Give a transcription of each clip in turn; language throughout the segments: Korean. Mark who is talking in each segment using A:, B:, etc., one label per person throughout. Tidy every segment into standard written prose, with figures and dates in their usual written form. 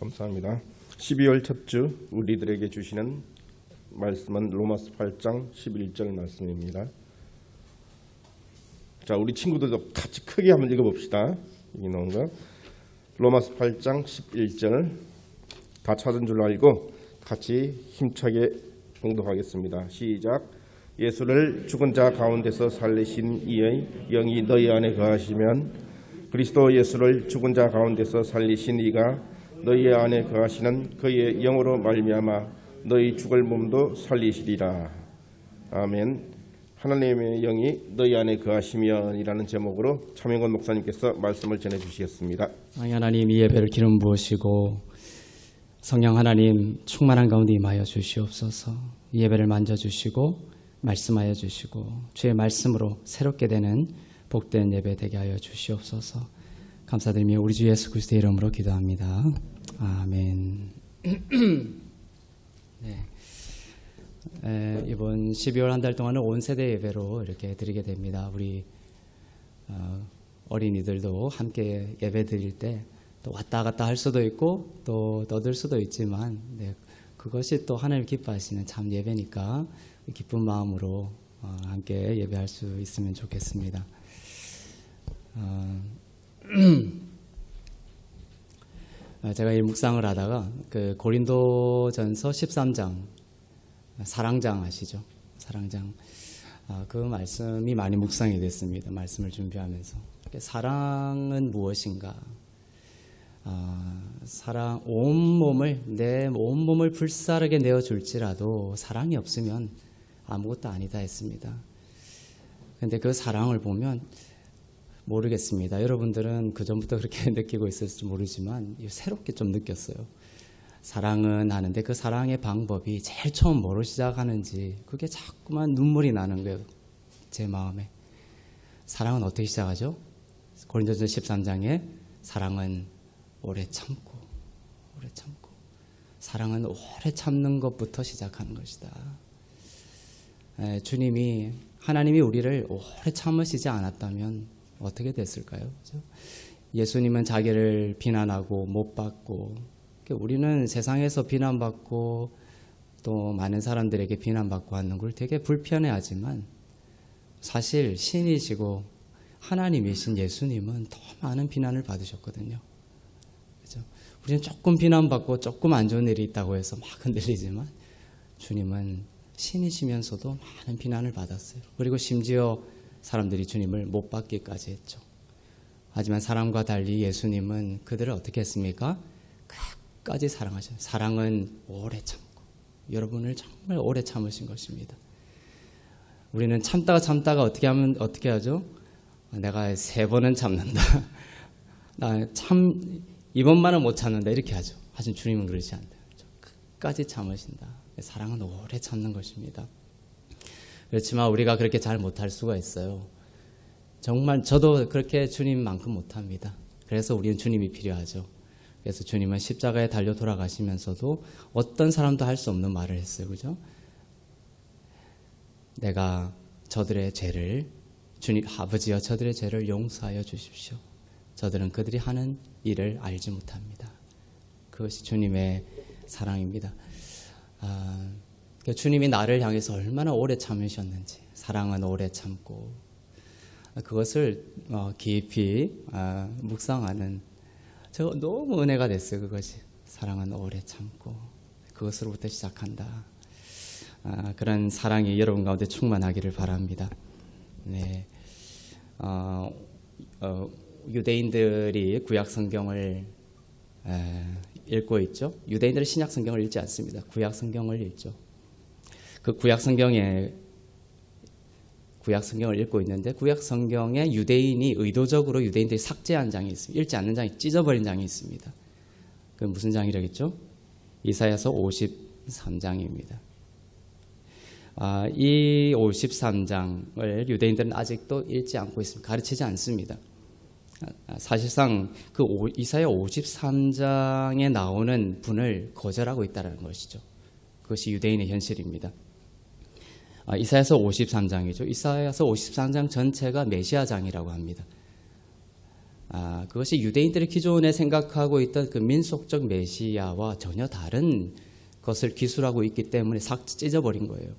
A: 감사합니다. 12월 첫 주 우리들에게 주시는 말씀은 로마서 8장 11절 말씀입니다. 자, 우리 친구들도 같이 크게 한번 읽어봅시다. 여기 나온 거 로마서 8장 11절 다 찾은 줄 알고 같이 힘차게 봉독하겠습니다. 시작. 예수를 죽은 자 가운데서 살리신 이의 영이 너희 안에 거하시면 그리스도 예수를 죽은 자 가운데서 살리신 이가 너희 안에 거하시는 그의 영으로 말미암아 너희 죽을 몸도 살리시리라. 아멘. 하나님의 영이 너희 안에 거하시면이라는 제목으로 차명건 목사님께서 말씀을 전해주시겠습니다.
B: 하나님, 이 예배를 기름 부으시고 성령 하나님 충만한 가운데 임하여 주시옵소서. 이 예배를 만져주시고 말씀하여 주시고 주의 말씀으로 새롭게 되는 복된 예배 되게 하여 주시옵소서. 감사드리며 우리 주 예수 그리스도의 이름으로 기도합니다. 아멘. 네. 이번 12월 한 달 동안은 온 세대 예배로 이렇게 드리게 됩니다. 우리 어린이들도 함께 예배 드릴 때 또 왔다 갔다 할 수도 있고 또 떠들 수도 있지만 그것이 또 하나님 기뻐하시는 참 예배니까 기쁜 마음으로 함께 예배할 수 있으면 좋겠습니다. 제가 이 묵상을 하다가 그 고린도전서 13장 사랑장 아시죠? 사랑장 그 말씀이 많이 묵상이 됐습니다. 말씀을 준비하면서 사랑은 무엇인가? 사랑 내 온몸을 불사르게 내어줄지라도 사랑이 없으면 아무것도 아니다 했습니다. 그런데 그 사랑을 보면 모르겠습니다. 여러분들은 그전부터 그렇게 느끼고 있을지 모르지만 새롭게 좀 느꼈어요. 사랑은 하는데 그 사랑의 방법이 제일 처음 뭐로 시작하는지 그게 자꾸만 눈물이 나는 거예요. 제 마음에. 사랑은 어떻게 시작하죠? 고린도전서 13장에 사랑은 오래 참고 사랑은 오래 참는 것부터 시작하는 것이다. 하나님이 우리를 오래 참으시지 않았다면 어떻게 됐을까요? 그렇죠? 예수님은 자기를 비난하고 못 받고 우리는 세상에서 비난받고 또 많은 사람들에게 비난받고 하는 걸 되게 불편해하지만 사실 신이시고 하나님이신 예수님은 더 많은 비난을 받으셨거든요. 그렇죠? 우리는 조금 비난받고 조금 안 좋은 일이 있다고 해서 막 흔들리지만 주님은 신이시면서도 많은 비난을 받았어요. 그리고 심지어 사람들이 주님을 못 받기까지 했죠. 하지만 사람과 달리 예수님은 그들을 어떻게 했습니까? 끝까지 사랑하셨어요. 사랑은 오래 참고 여러분을 정말 오래 참으신 것입니다. 우리는 참다가 어떻게 하죠? 내가 3번은 참는다. 이번만은 못 참는다 이렇게 하죠. 하지만 주님은 그러지 않아요. 끝까지 참으신다. 사랑은 오래 참는 것입니다. 그렇지만 우리가 그렇게 잘 못할 수가 있어요. 정말 저도 그렇게 주님만큼 못합니다. 그래서 우리는 주님이 필요하죠. 그래서 주님은 십자가에 달려 돌아가시면서도 어떤 사람도 할 수 없는 말을 했어요. 그죠? 내가 저들의 죄를 아버지여 저들의 죄를 용서하여 주십시오. 저들은 그들이 하는 일을 알지 못합니다. 그것이 주님의 사랑입니다. 주님이 나를 향해서 얼마나 오래 참으셨는지 사랑은 오래 참고 그것을 깊이 묵상하는 저 너무 은혜가 됐어요. 그것이 사랑은 오래 참고 그것으로부터 시작한다. 그런 사랑이 여러분 가운데 충만하기를 바랍니다. 네, 유대인들이 구약 성경을 읽고 있죠. 유대인들은 신약 성경을 읽지 않습니다. 구약 성경을 읽죠. 그 구약 성경을 읽고 있는데 구약 성경에 유대인이 의도적으로 유대인들이 삭제한 장이 있습니다. 읽지 않는 장이 찢어버린 장이 있습니다. 그 무슨 장이라겠죠? 이사야서 53장입니다. 이 53장을 유대인들은 아직도 읽지 않고 있습니다. 가르치지 않습니다. 사실상 그 이사야 53장에 나오는 분을 거절하고 있다는 것이죠. 그것이 유대인의 현실입니다. 이사야서 53장이죠. 이사야서 53장 전체가 메시아장이라고 합니다. 그것이 유대인들이 기존에 생각하고 있던 그 민속적 메시아와 전혀 다른 것을 기술하고 있기 때문에 싹 찢어버린 거예요.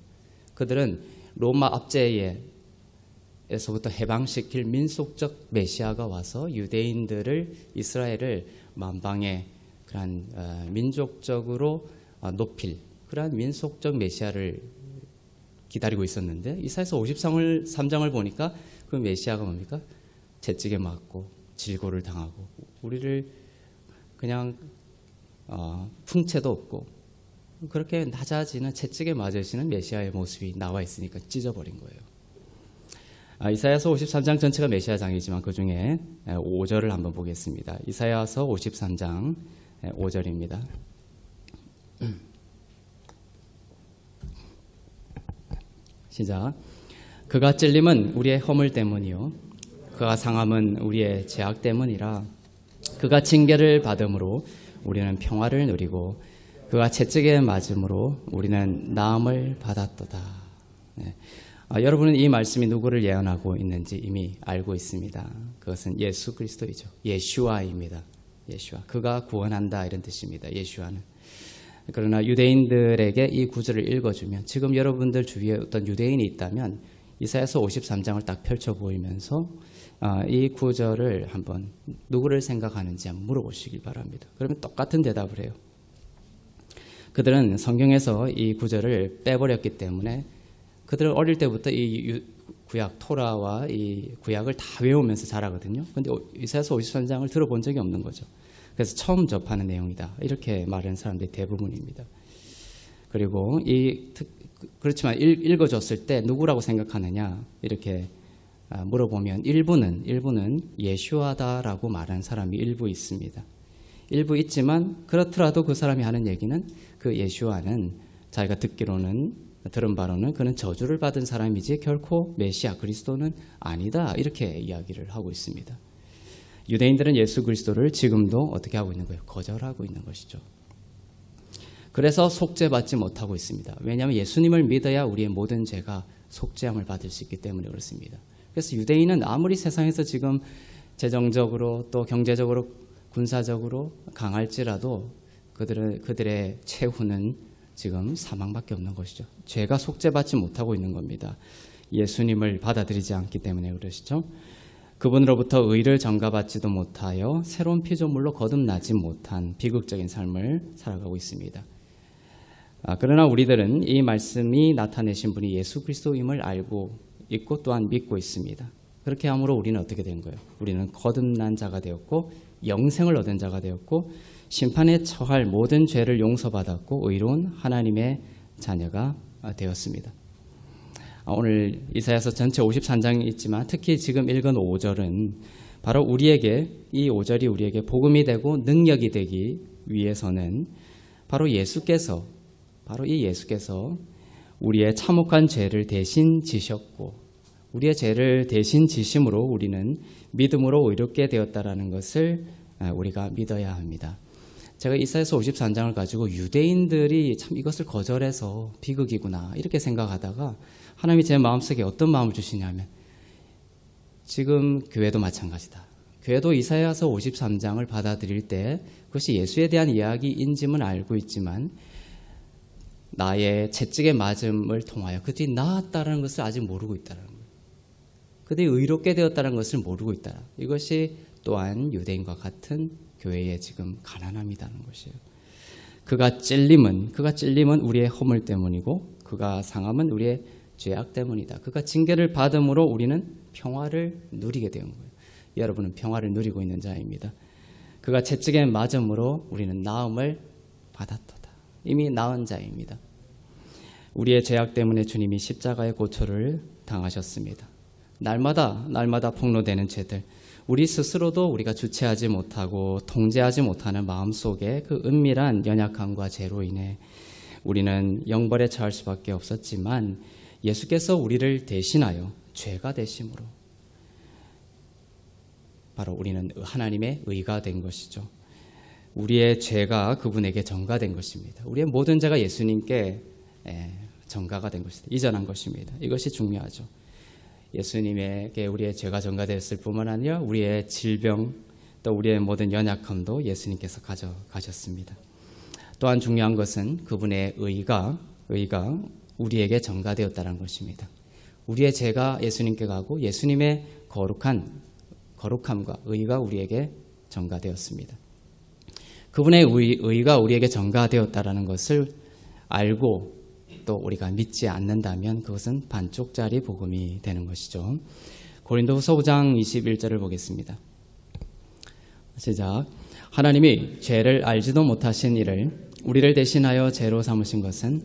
B: 그들은 로마 압제에서부터 해방시킬 민속적 메시아가 와서 유대인들을 이스라엘을 만방의 그런 민족적으로 높일 그러한 민속적 메시아를 기다리고 있었는데 이사야서 53장을 보니까 그 메시아가 뭡니까? 채찍에 맞고 질고를 당하고 우리를 그냥 풍채도 없고 그렇게 낮아지는 채찍에 맞으시는 메시아의 모습이 나와 있으니까 찢어버린 거예요. 이사야서 53장 전체가 메시아장이지만 그중에 5절을 한번 보겠습니다. 이사야서 53장 5절입니다. 시작. 그가 찔림은 우리의 허물 때문이요 그가 상함은 우리의 죄악 때문이라. 그가 징계를 받음으로 우리는 평화를 누리고 그가 채찍에 맞음으로 우리는 나음을 받았도다. 네. 여러분은 이 말씀이 누구를 예언하고 있는지 이미 알고 있습니다. 그것은 예수 그리스도이죠. 예슈아입니다. 예슈아. 그가 구원한다 이런 뜻입니다. 예슈아는. 그러나 유대인들에게 이 구절을 읽어주면 지금 여러분들 주위에 어떤 유대인이 있다면 이사야서 53장을 딱 펼쳐 보이면서 이 구절을 한번 누구를 생각하는지 한번 물어보시길 바랍니다. 그러면 똑같은 대답을 해요. 그들은 성경에서 이 구절을 빼버렸기 때문에 그들은 어릴 때부터 이 구약 토라와 이 구약을 다 외우면서 자라거든요. 그런데 이사야서 53장을 들어본 적이 없는 거죠. 그래서 처음 접하는 내용이다. 이렇게 말하는 사람들이 대부분입니다. 그리고 그렇지만 읽어줬을 때 누구라고 생각하느냐 이렇게 물어보면 일부는 예슈아다라고 말하는 사람이 일부 있습니다. 일부 있지만 그렇더라도 그 사람이 하는 얘기는 그 예슈아는 자기가 들은 바로는 그는 저주를 받은 사람이지 결코 메시아 그리스도는 아니다 이렇게 이야기를 하고 있습니다. 유대인들은 예수 그리스도를 지금도 어떻게 하고 있는 거예요? 거절하고 있는 것이죠. 그래서 속죄받지 못하고 있습니다. 왜냐하면 예수님을 믿어야 우리의 모든 죄가 속죄함을 받을 수 있기 때문에 그렇습니다. 그래서 유대인은 아무리 세상에서 지금 재정적으로 또 경제적으로 군사적으로 강할지라도 그들의 최후는 지금 사망밖에 없는 것이죠. 죄가 속죄받지 못하고 있는 겁니다. 예수님을 받아들이지 않기 때문에 그러시죠. 그분으로부터 의를 전가받지도 못하여 새로운 피조물로 거듭나지 못한 비극적인 삶을 살아가고 있습니다. 그러나 우리들은 이 말씀이 나타내신 분이 예수 그리스도임을 알고 있고 또한 믿고 있습니다. 그렇게 함으로 우리는 어떻게 된 거예요? 우리는 거듭난 자가 되었고 영생을 얻은 자가 되었고 심판에 처할 모든 죄를 용서받았고 의로운 하나님의 자녀가 되었습니다. 오늘 이사야서 전체 53장이 있지만 특히 지금 읽은 5절은 바로 이 5절이 우리에게 복음이 되고 능력이 되기 위해서는 바로 예수께서 우리의 참혹한 죄를 대신 지셨고 우리의 죄를 대신 지심으로 우리는 믿음으로 의롭게 되었다라는 것을 우리가 믿어야 합니다. 제가 이사야서 53장을 가지고 유대인들이 참 이것을 거절해서 비극이구나 이렇게 생각하다가 하나님이 제 마음속에 어떤 마음을 주시냐면 지금 교회도 마찬가지다. 교회도 이사야서 53장을 받아들일 때 그것이 예수에 대한 이야기인지는 알고 있지만 나의 채찍에 맞음을 통하여 그들이 나았다는 것을 아직 모르고 있다는 거예요. 그들이 의롭게 되었다는 것을 모르고 있다. 이것이 또한 유대인과 같은 교회의 지금 가난함이라는 것이에요. 그가 찔림은 우리의 허물 때문이고 그가 상함은 우리의 죄악 때문이다. 그가 징계를 받음으로 우리는 평화를 누리게 된 거예요. 여러분은 평화를 누리고 있는 자입니다. 그가 채찍에 맞음으로 우리는 나음을 받았도다. 이미 나은 자입니다. 우리의 죄악 때문에 주님이 십자가의 고초를 당하셨습니다. 날마다 폭로되는 죄들, 우리 스스로도 우리가 주체하지 못하고 통제하지 못하는 마음속에 그 은밀한 연약함과 죄로 인해 우리는 영벌에 처할 수밖에 없었지만 예수께서 우리를 대신하여 죄가 되심으로 바로 우리는 하나님의 의가 된 것이죠. 우리의 죄가 그분에게 전가된 것입니다. 우리의 모든 죄가 예수님께 전가가 된 것이다. 이전한 것입니다. 이것이 중요하죠. 예수님에게 우리의 죄가 전가됐을 뿐만 아니라 우리의 질병, 또 우리의 모든 연약함도 예수님께서 가져가셨습니다. 또한 중요한 것은 그분의 의가 우리에게 전가되었다는 것입니다. 우리의 죄가 예수님께 가고 예수님의 거룩함과 의가 우리에게 전가되었습니다. 그분의 의가 우리에게 전가되었다는 것을 알고 또 우리가 믿지 않는다면 그것은 반쪽짜리 복음이 되는 것이죠. 고린도후서 5장 21절을 보겠습니다. 시작. 하나님이 죄를 알지도 못하신 이를 우리를 대신하여 죄로 삼으신 것은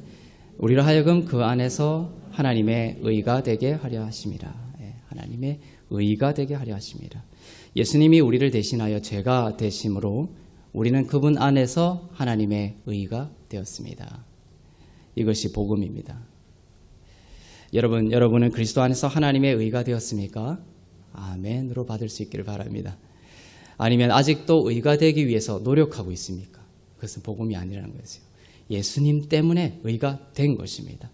B: 우리로 하여금 그 안에서 하나님의 의가 되게 하려 하심이라. 하나님의 의가 되게 하려 하심이라. 예수님이 우리를 대신하여 죄가 되심으로 우리는 그분 안에서 하나님의 의가 되었습니다. 이것이 복음입니다. 여러분은 그리스도 안에서 하나님의 의가 되었습니까? 아멘으로 받을 수 있기를 바랍니다. 아니면 아직도 의가 되기 위해서 노력하고 있습니까? 그것은 복음이 아니라는 것이요. 예수님 때문에 의가 된 것입니다.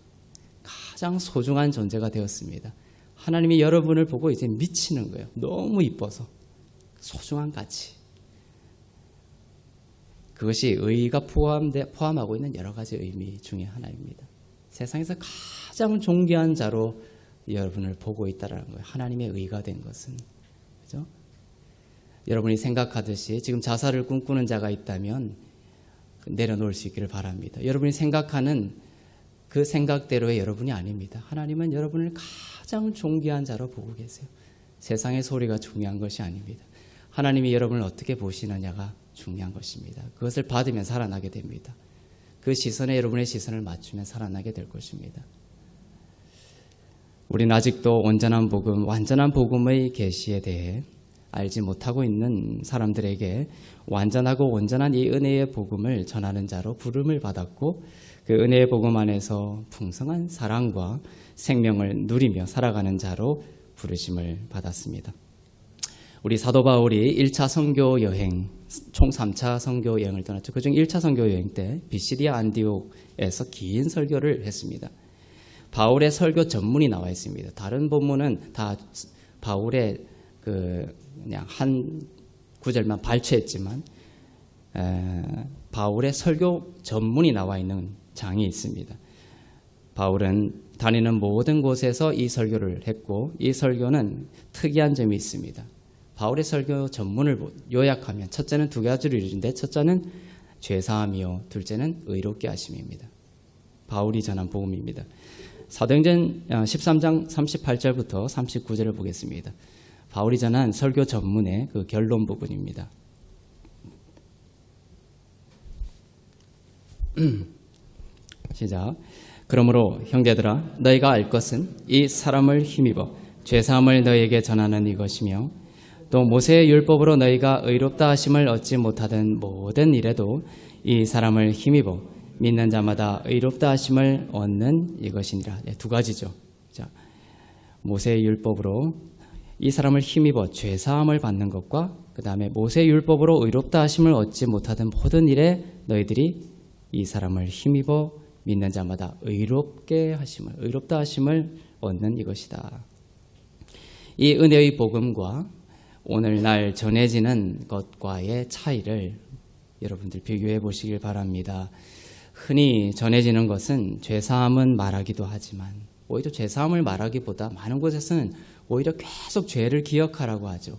B: 가장 소중한 존재가 되었습니다. 하나님이 여러분을 보고 이제 미치는 거예요. 너무 이뻐서. 소중한 가치. 그것이 의가 포함하고 있는 여러 가지 의미 중에 하나입니다. 세상에서 가장 존귀한 자로 여러분을 보고 있다는 거예요. 하나님의 의가 된 것은. 그죠? 여러분이 생각하듯이 지금 자살을 꿈꾸는 자가 있다면 내려놓을 수 있기를 바랍니다. 여러분이 생각하는 그 생각대로의 여러분이 아닙니다. 하나님은 여러분을 가장 존귀한 자로 보고 계세요. 세상의 소리가 중요한 것이 아닙니다. 하나님이 여러분을 어떻게 보시느냐가 중요한 것입니다. 그것을 받으면 살아나게 됩니다. 그 시선에 여러분의 시선을 맞추면 살아나게 될 것입니다. 우리는 아직도 완전한 복음의 계시에 대해 알지 못하고 있는 사람들에게 완전하고 온전한 이 은혜의 복음을 전하는 자로 부름을 받았고 그 은혜의 복음 안에서 풍성한 사랑과 생명을 누리며 살아가는 자로 부르심을 받았습니다. 우리 사도 바울이 1차 선교 여행, 총 3차 선교 여행을 떠났죠. 그중 1차 선교 여행 때 비시디아 안디옥에서 긴 설교를 했습니다. 바울의 설교 전문이 나와 있습니다. 다른 본문은 다 바울의 그냥 한 구절만 발췌했지만 바울의 설교 전문이 나와 있는 장이 있습니다. 바울은 다니는 모든 곳에서 이 설교를 했고 이 설교는 특이한 점이 있습니다. 바울의 설교 전문을 요약하면 첫째는 두 가지를 이루는데 첫째는 죄사함이요 둘째는 의롭게 하심입니다. 바울이 전한 복음입니다. 사도행전 13장 38절부터 39절을 보겠습니다. 바울이 전한 설교 전문의 그 결론 부분입니다. 시작. 그러므로 형제들아 너희가 알 것은 이 사람을 힘입어 죄사함을 너희에게 전하는 이것이며 또 모세의 율법으로 너희가 의롭다 하심을 얻지 못하던 모든 일에도 이 사람을 힘입어 믿는 자마다 의롭다 하심을 얻는 이것이니라. 두 가지죠. 자, 모세의 율법으로 이 사람을 힘입어 죄사함을 받는 것과 그 다음에 모세의 율법으로 의롭다 하심을 얻지 못하던 모든 일에 너희들이 이 사람을 힘입어 믿는 자마다 의롭다 하심을 얻는 이것이다. 이 은혜의 복음과 오늘날 전해지는 것과의 차이를 여러분들 비교해 보시길 바랍니다. 흔히 전해지는 것은 죄사함은 말하기도 하지만 오히려 죄사함을 말하기보다 많은 곳에서는 오히려 계속 죄를 기억하라고 하죠.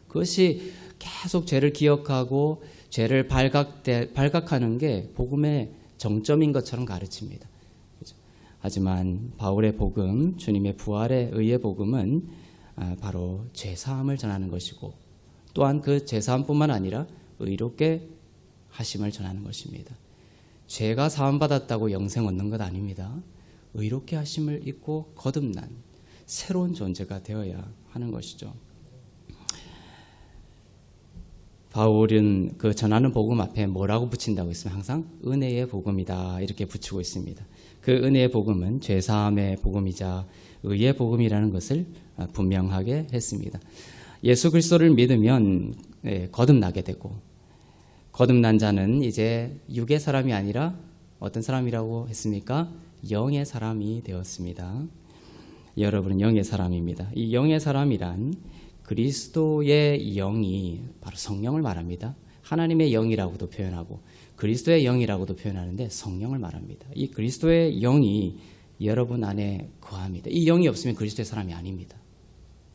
B: 그것이 계속 죄를 기억하고 죄를 발각하는 게 복음의 정점인 것처럼 가르칩니다. 하지만 바울의 복음, 주님의 부활의 의의 복음은 바로 죄사함을 전하는 것이고 또한 그 죄사함뿐만 아니라 의롭게 하심을 전하는 것입니다. 죄가 사함받았다고 영생 얻는 것 아닙니다. 의롭게 하심을 입고 거듭난 새로운 존재가 되어야 하는 것이죠. 바울은 그 전하는 복음 앞에 뭐라고 붙인다고 했으면 항상 은혜의 복음이다 이렇게 붙이고 있습니다. 그 은혜의 복음은 죄사함의 복음이자 의의 복음이라는 것을 분명하게 했습니다. 예수 그리스도를 믿으면 거듭나게 되고 거듭난 자는 이제 육의 사람이 아니라 어떤 사람이라고 했습니까? 영의 사람이 되었습니다. 여러분은 영의 사람입니다. 이 영의 사람이란 그리스도의 영이 바로 성령을 말합니다. 하나님의 영이라고도 표현하고 그리스도의 영이라고도 표현하는데 성령을 말합니다. 이 그리스도의 영이 여러분 안에 거합니다. 이 영이 없으면 그리스도의 사람이 아닙니다.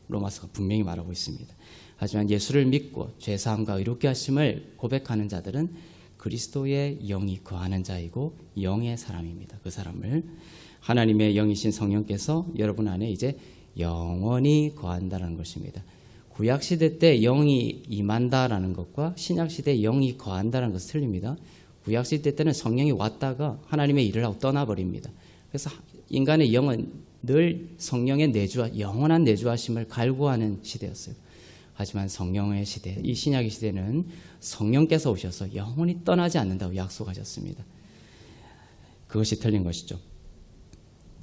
B: 로마서가 분명히 말하고 있습니다. 하지만 예수를 믿고 죄사함과 의롭게 하심을 고백하는 자들은 그리스도의 영이 거하는 자이고 영의 사람입니다. 그 사람을 하나님의 영이신 성령께서 여러분 안에 이제 영원히 거한다는 것입니다. 구약시대 때 영이 임한다라는 것과 신약시대 영이 거한다는 것은 틀립니다. 구약시대 때는 성령이 왔다가 하나님의 일을 하고 떠나버립니다. 그래서 인간의 영은 늘 성령의 영원한 내주하심을 갈구하는 시대였어요. 하지만 성령의 시대, 이 신약의 시대는 성령께서 오셔서 영원히 떠나지 않는다고 약속하셨습니다. 그것이 틀린 것이죠.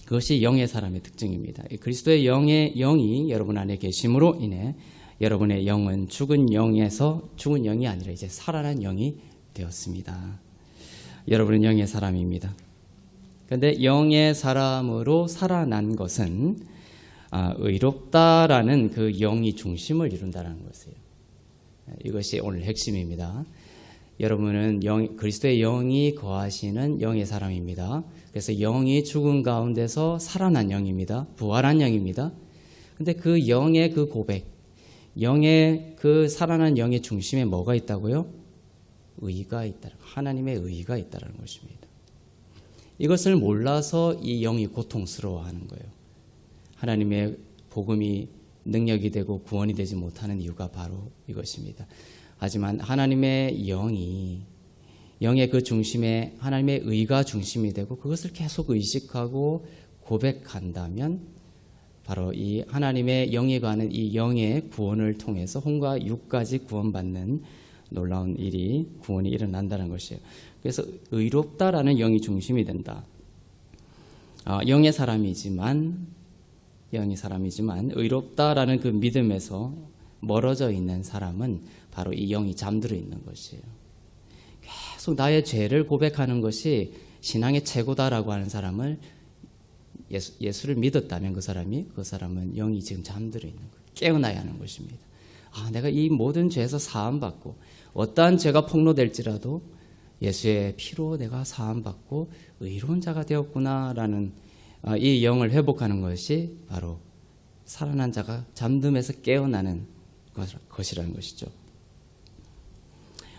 B: 그것이 영의 사람의 특징입니다. 그리스도의 영이 여러분 안에 계심으로 인해 여러분의 영은 죽은 영에서 죽은 영이 아니라 이제 살아난 영이 되었습니다. 여러분은 영의 사람입니다. 그런데 영의 사람으로 살아난 것은 의롭다라는 그 영이 중심을 이룬다는 것이에요. 이것이 오늘 핵심입니다. 여러분은 그리스도의 영이 거하시는 영의 사람입니다. 그래서 영이 죽은 가운데서 살아난 영입니다. 부활한 영입니다. 근데 그 영의 그 고백, 영의 그 살아난 영의 중심에 뭐가 있다고요? 의가 있다. 하나님의 의가 있다는 것입니다. 이것을 몰라서 이 영이 고통스러워하는 거예요. 하나님의 복음이 능력이 되고 구원이 되지 못하는 이유가 바로 이것입니다. 하지만 하나님의 영의 그 중심에 하나님의 의가 중심이 되고 그것을 계속 의식하고 고백한다면 바로 이 하나님의 영에 관한 이 영의 구원을 통해서 혼과 육까지 구원받는 놀라운 구원이 일어난다는 것이에요. 그래서 의롭다라는 영이 중심이 된다. 영의 사람이지만 의롭다라는 그 믿음에서 멀어져 있는 사람은 바로 이 영이 잠들어 있는 것이에요. 계속 나의 죄를 고백하는 것이 신앙의 최고다라고 하는 사람을 예수를 믿었다면 그 사람은 영이 지금 잠들어 있는 거예요. 깨어나야 하는 것입니다. 내가 이 모든 죄에서 사함받고 어떠한 죄가 폭로될지라도 예수의 피로 내가 사함받고 의로운 자가 되었구나라는 이 영을 회복하는 것이 바로 살아난 자가 잠듦에서 깨어나는 것이라는 것이죠.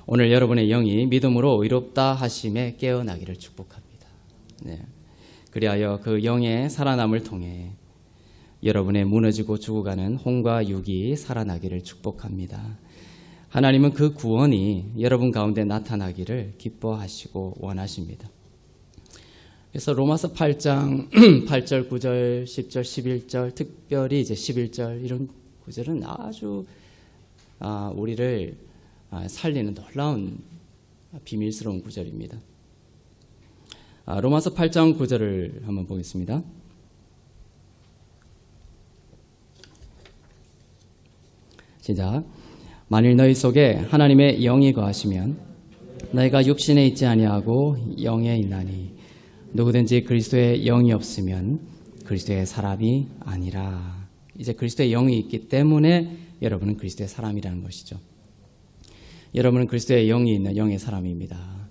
B: 오늘 여러분의 영이 믿음으로 의롭다 하심에 깨어나기를 축복합니다. 네. 그리하여 그 영의 살아남을 통해 여러분의 무너지고 죽어가는 혼과 육이 살아나기를 축복합니다. 하나님은 그 구원이 여러분 가운데 나타나기를 기뻐하시고 원하십니다. 그래서 로마서 8장 8절, 9절, 10절, 11절, 특별히 이제 11절 이런 구절은 아주 우리를 살리는 놀라운 비밀스러운 구절입니다. 로마서 8장 9절을 한번 보겠습니다. 시작. 만일 너희 속에 하나님의 영이 거하시면 너희가 육신에 있지 아니하고 영에 있나니 누구든지 그리스도의 영이 없으면 그리스도의 사람이 아니라. 이제 그리스도의 영이 있기 때문에 여러분은 그리스도의 사람이라는 것이죠. 여러분은 그리스도의 영이 있는 영의 사람입니다.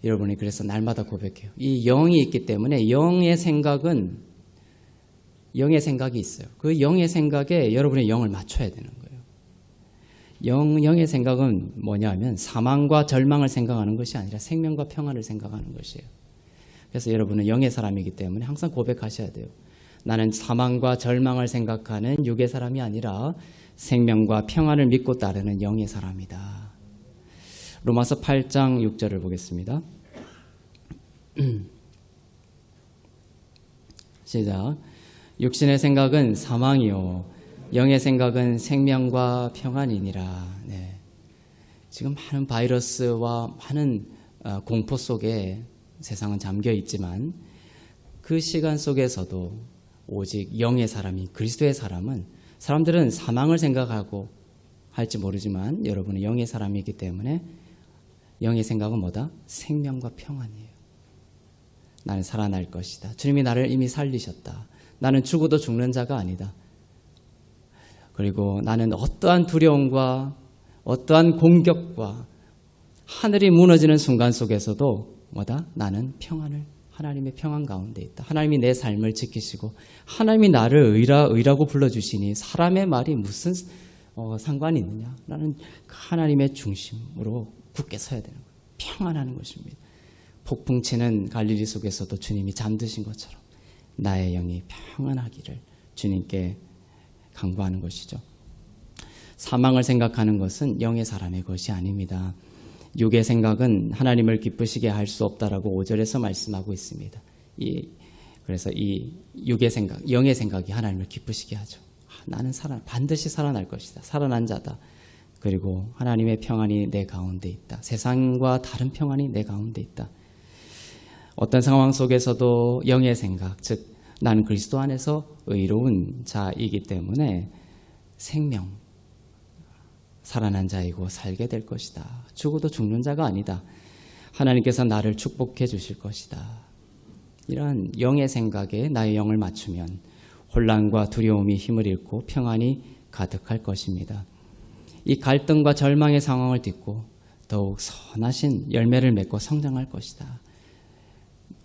B: 여러분이 그래서 날마다 고백해요. 이 영이 있기 때문에 영의 생각이 있어요. 그 영의 생각에 여러분의 영을 맞춰야 되는 거예요. 영의 생각은 뭐냐면 사망과 절망을 생각하는 것이 아니라 생명과 평안을 생각하는 것이에요. 그래서 여러분은 영의 사람이기 때문에 항상 고백하셔야 돼요. 나는 사망과 절망을 생각하는 육의 사람이 아니라 생명과 평안을 믿고 따르는 영의 사람이다. 로마서 8장 6절을 보겠습니다. 시작. 육신의 생각은 사망이요 영의 생각은 생명과 평안이니라. 네. 지금 많은 바이러스와 많은 공포 속에 세상은 잠겨 있지만 그 시간 속에서도 오직 영의 사람이 그리스도의 사람들은 사망을 생각하고 할지 모르지만 여러분은 영의 사람이기 때문에 영의 생각은 뭐다? 생명과 평안이에요. 나는 살아날 것이다. 주님이 나를 이미 살리셨다. 나는 죽어도 죽는 자가 아니다. 그리고 나는 어떠한 두려움과 어떠한 공격과 하늘이 무너지는 순간 속에서도 뭐다? 나는 평안을 하나님의 평안 가운데 있다. 하나님이 내 삶을 지키시고 하나님이 나를 의라고 불러주시니 사람의 말이 무슨 상관이 있느냐. 나는 하나님의 중심으로 굳게 서야 되는 거예요. 평안하는 것입니다. 폭풍 치는 갈릴리 속에서도 주님이 잠드신 것처럼 나의 영이 평안하기를 주님께 간구하는 것이죠. 사망을 생각하는 것은 영의 사람의 것이 아닙니다. 육의 생각은 하나님을 기쁘시게 할 수 없다라고 5절에서 말씀하고 있습니다. 그래서 이 육의 생각, 영의 생각이 하나님을 기쁘시게 하죠. 나는 반드시 살아날 것이다. 살아난 자다. 그리고 하나님의 평안이 내 가운데 있다. 세상과 다른 평안이 내 가운데 있다. 어떤 상황 속에서도 영의 생각, 즉 나는 그리스도 안에서 의로운 자이기 때문에 생명, 살아난 자이고 살게 될 것이다. 죽어도 죽는 자가 아니다. 하나님께서 나를 축복해 주실 것이다. 이러한 영의 생각에 나의 영을 맞추면 혼란과 두려움이 힘을 잃고 평안이 가득할 것입니다. 이 갈등과 절망의 상황을 딛고 더욱 선하신 열매를 맺고 성장할 것이다.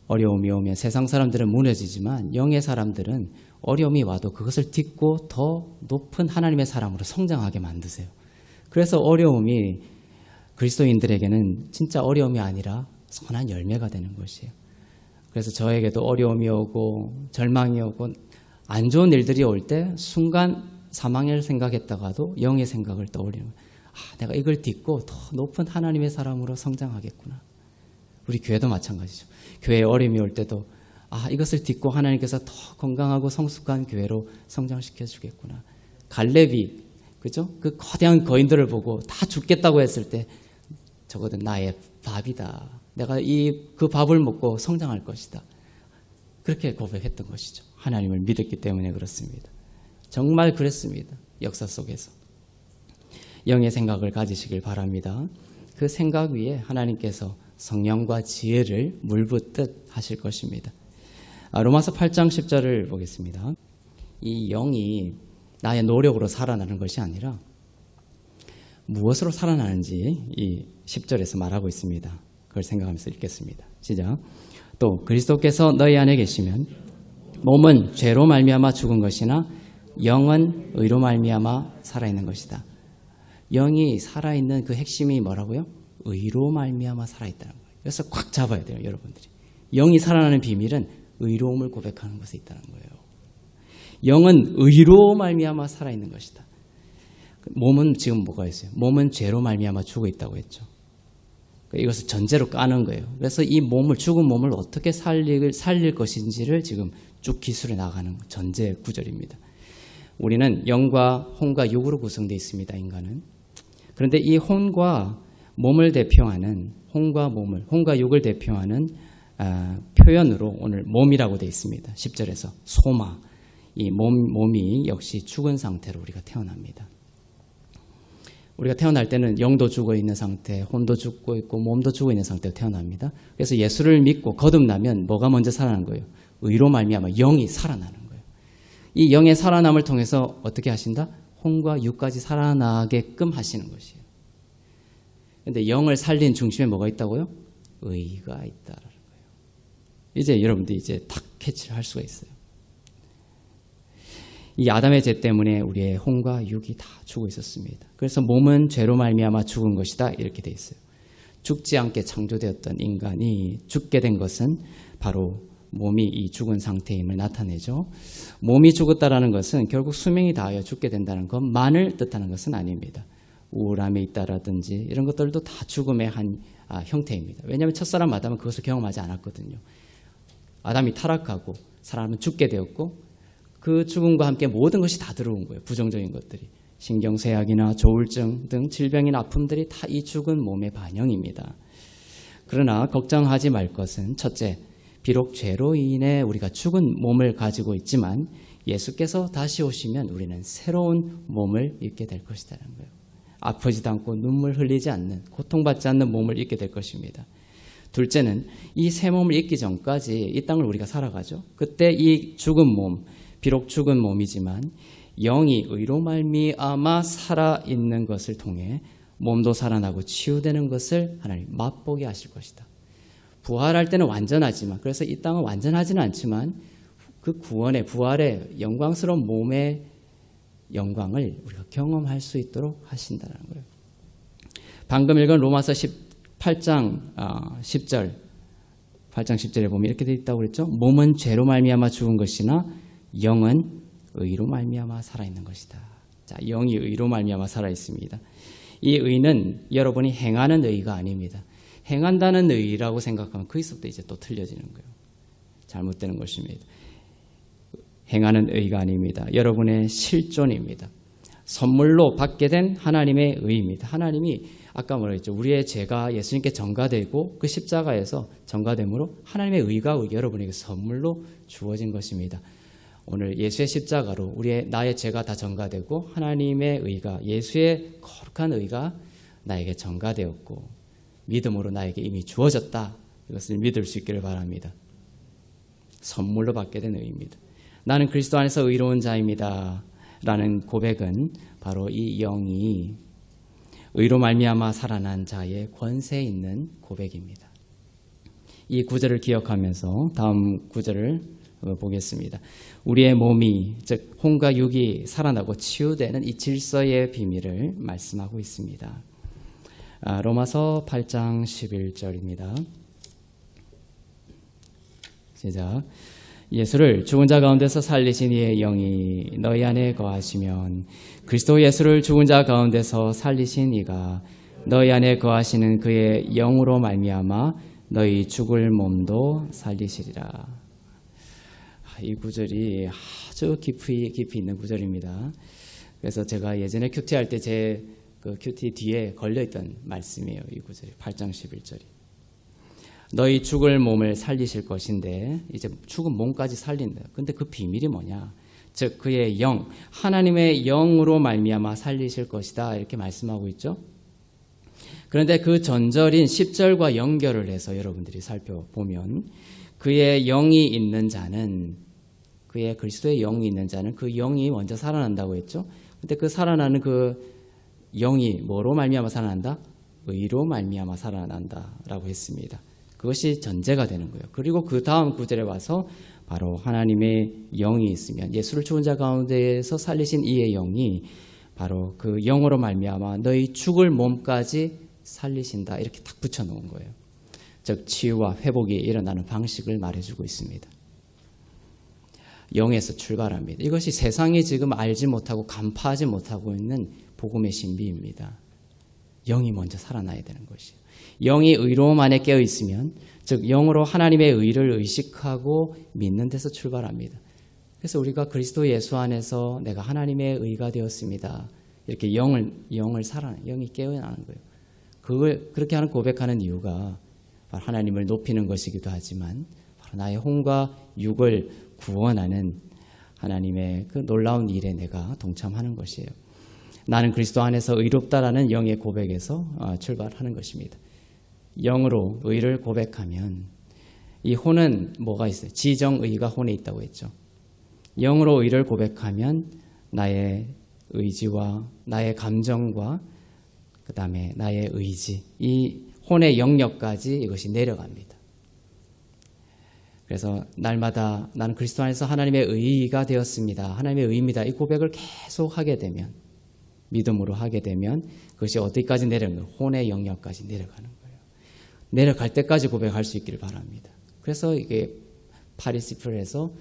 B: 어려움이 오면 세상 사람들은 무너지지만 영의 사람들은 어려움이 와도 그것을 딛고 더 높은 하나님의 사람으로 성장하게 만드세요. 그래서 어려움이 그리스도인들에게는 진짜 어려움이 아니라 선한 열매가 되는 것이에요. 그래서 저에게도 어려움이 오고 절망이 오고 안 좋은 일들이 올 때 순간 사망을 생각했다가도 영의 생각을 떠올리는 거예요. 내가 이걸 딛고 더 높은 하나님의 사람으로 성장하겠구나. 우리 교회도 마찬가지죠. 교회에 어려움이 올 때도 이것을 딛고 하나님께서 더 건강하고 성숙한 교회로 성장시켜 주겠구나. 갈렙이 그죠? 그 거대한 거인들을 보고 다 죽겠다고 했을 때 적어도 나의 밥이다. 내가 그 밥을 먹고 성장할 것이다. 그렇게 고백했던 것이죠. 하나님을 믿었기 때문에 그렇습니다. 정말 그랬습니다. 역사 속에서. 영의 생각을 가지시길 바랍니다. 그 생각 위에 하나님께서 성령과 지혜를 물붓듯 하실 것입니다. 로마서 8장 10절을 보겠습니다. 이 영이 나의 노력으로 살아나는 것이 아니라 무엇으로 살아나는지 이 10절에서 말하고 있습니다. 그걸 생각하면서 읽겠습니다. 시작. 또 그리스도께서 너희 안에 계시면 몸은 죄로 말미암아 죽은 것이나 영은 의로 말미암아 살아있는 것이다. 영이 살아있는 그 핵심이 뭐라고요? 의로 말미암아 살아있다는 거예요. 그래서 꽉 잡아야 돼요, 여러분들이. 영이 살아나는 비밀은 의로움을 고백하는 것에 있다는 거예요. 영은 의로 말미암아 살아있는 것이다. 몸은 지금 뭐가 있어요? 몸은 죄로 말미암아 죽어 있다고 했죠. 이것을 전제로 까는 거예요. 그래서 이 몸을 죽은 몸을 어떻게 살릴 것인지를 지금 쭉 기술해 나가는 전제 구절입니다. 우리는 영과 혼과 육으로 구성되어 있습니다. 인간은. 그런데 이 혼과 몸을 대표하는 혼과 육을 대표하는 표현으로 오늘 몸이라고 되어 있습니다. 10절에서 소마. 이 몸이 역시 죽은 상태로 우리가 태어납니다. 우리가 태어날 때는 영도 죽어 있는 상태, 혼도 죽고 있고 몸도 죽어 있는 상태로 태어납니다. 그래서 예수를 믿고 거듭나면 뭐가 먼저 살아나는 거예요? 의로 말미암아 영이 살아나는 거예요. 이 영의 살아남을 통해서 어떻게 하신다? 혼과 육까지 살아나게끔 하시는 것이에요. 그런데 영을 살린 중심에 뭐가 있다고요? 의가 있다라는 거예요. 이제 여러분들이 이제 탁 캐치를 할 수가 있어요. 이 아담의 죄 때문에 우리의 혼과 육이 다 죽어 있었습니다. 그래서 몸은 죄로 말미암아 죽은 것이다 이렇게 돼 있어요. 죽지 않게 창조되었던 인간이 죽게 된 것은 바로 몸이 이 죽은 상태임을 나타내죠. 몸이 죽었다라는 것은 결국 수명이 다하여 죽게 된다는 것만을 뜻하는 것은 아닙니다. 우울함이 있다라든지 이런 것들도 다 죽음의 한 형태입니다. 왜냐하면 첫사람 아담은 그것을 경험하지 않았거든요. 아담이 타락하고 사람은 죽게 되었고 그 죽음과 함께 모든 것이 다 들어온 거예요. 부정적인 것들이. 신경쇠약이나 조울증 등 질병이나 아픔들이 다 이 죽은 몸의 반영입니다. 그러나 걱정하지 말 것은 첫째, 비록 죄로 인해 우리가 죽은 몸을 가지고 있지만 예수께서 다시 오시면 우리는 새로운 몸을 입게 될 것이라는 거예요. 아프지도 않고 눈물 흘리지 않는, 고통받지 않는 몸을 입게 될 것입니다. 둘째는 이 새 몸을 입기 전까지 이 땅을 우리가 살아가죠. 그때 이 죽은 몸, 비록 죽은 몸이지만 영이 의로 말미암아 살아있는 것을 통해 몸도 살아나고 치유되는 것을 하나님 맛보게 하실 것이다. 부활할 때는 완전하지만, 그래서 이 땅은 완전하지는 않지만 그 구원의 부활의 영광스러운 몸의 영광을 우리가 경험할 수 있도록 하신다는 거예요. 방금 읽은 로마서 8장 10절 8장 10절에 보면 이렇게 되어 있다고 그랬죠. 몸은 죄로 말미암아 죽은 것이나 영은 의로 말미암아 살아있는 것이다. 자, 영이 의로 말미암아 살아있습니다. 이 의는 여러분이 행하는 의가 아닙니다. 행한다는 의라고 생각하면 거기서부터 이제 또 틀려지는 거예요. 잘못되는 것입니다. 행하는 의가 아닙니다. 여러분의 실존입니다. 선물로 받게 된 하나님의 의입니다. 하나님이 아까 뭐라 했죠? 우리의 죄가 예수님께 전가되고 그 십자가에서 전가됨으로 하나님의 의가 여러분에게 선물로 주어진 것입니다. 오늘 예수의 십자가로 나의 죄가 다 전가되고 하나님의 의가, 예수의 거룩한 의가 나에게 전가되었고 믿음으로 나에게 이미 주어졌다. 이것을 믿을 수 있기를 바랍니다. 선물로 받게 된 의입니다. 나는 그리스도 안에서 의로운 자입니다. 라는 고백은 바로 이 영이 의로 말미암아 살아난 자의 권세 있는 고백입니다. 이 구절을 기억하면서 다음 구절을 보겠습니다. 우리의 몸이, 즉 혼과 육이 살아나고 치유되는 이 질서의 비밀을 말씀하고 있습니다. 로마서 8장 11절입니다. 시작. 예수를 죽은 자 가운데서 살리신 이의 영이 너희 안에 거하시면 그리스도 예수를 죽은 자 가운데서 살리신 이가 너희 안에 거하시는 그의 영으로 말미암아 너희 죽을 몸도 살리시리라. 이 구절이 아주 깊이 있는 구절입니다. 그래서 제가 예전에 큐티 할 때 제 그 큐티 뒤에 걸려있던 말씀이에요. 이 구절이 8장 11절이. 너희 죽을 몸을 살리실 것인데, 이제 죽은 몸까지 살린다. 근데 그 비밀이 뭐냐? 즉 그의 영, 하나님의 영으로 말미암아 살리실 것이다. 이렇게 말씀하고 있죠. 그런데 그 전절인 10절과 연결을 해서 여러분들이 살펴보면 그의 영이 있는 자는, 그의 그리스도의 영이 있는 자는 그 영이 먼저 살아난다고 했죠. 근데 그 살아나는 그 영이 뭐로 말미암아 살아난다? 의로 말미암아 살아난다라고 했습니다. 그것이 전제가 되는 거예요. 그리고 그 다음 구절에 와서 바로 하나님의 영이 있으면 예수를 죽은 자 가운데에서 살리신 이의 영이 바로 그 영으로 말미암아 너희 죽을 몸까지 살리신다. 이렇게 딱 붙여놓은 거예요. 즉 치유와 회복이 일어나는 방식을 말해주고 있습니다. 영에서 출발합니다. 이것이 세상이 지금 알지 못하고 간파하지 못하고 있는 복음의 신비입니다. 영이 먼저 살아나야 되는 것이에요. 영이 의로움 안에 깨어 있으면, 즉 영으로 하나님의 의를 의식하고 믿는 데서 출발합니다. 그래서 우리가 그리스도 예수 안에서 내가 하나님의 의가 되었습니다. 이렇게 영이 깨어나는 거예요. 그걸 그렇게 하는 고백하는 이유가 바로 하나님을 높이는 것이기도 하지만 바로 나의 혼과 육을 구원하는 하나님의 그 놀라운 일에 내가 동참하는 것이에요. 나는 그리스도 안에서 의롭다라는 영의 고백에서 출발하는 것입니다. 영으로 의를 고백하면 이 혼은 뭐가 있어요? 지정의가 혼에 있다고 했죠. 영으로 의를 고백하면 나의 의지와 나의 감정과 그 다음에 나의 의지, 이 혼의 영역까지 이것이 내려갑니다. 그래서 날마다 나는 그리스도 안에서 하나님의 의가 되었습니다. 하나님의 의입니다. 이 고백을 계속 하게 되면, 믿음으로 하게 되면 그것이 어디까지 내려가는 거예요? 혼의 영역까지 내려가는 거예요. 내려갈 때까지 고백할 수 있기를 바랍니다. 그래서 이게 파리시플에서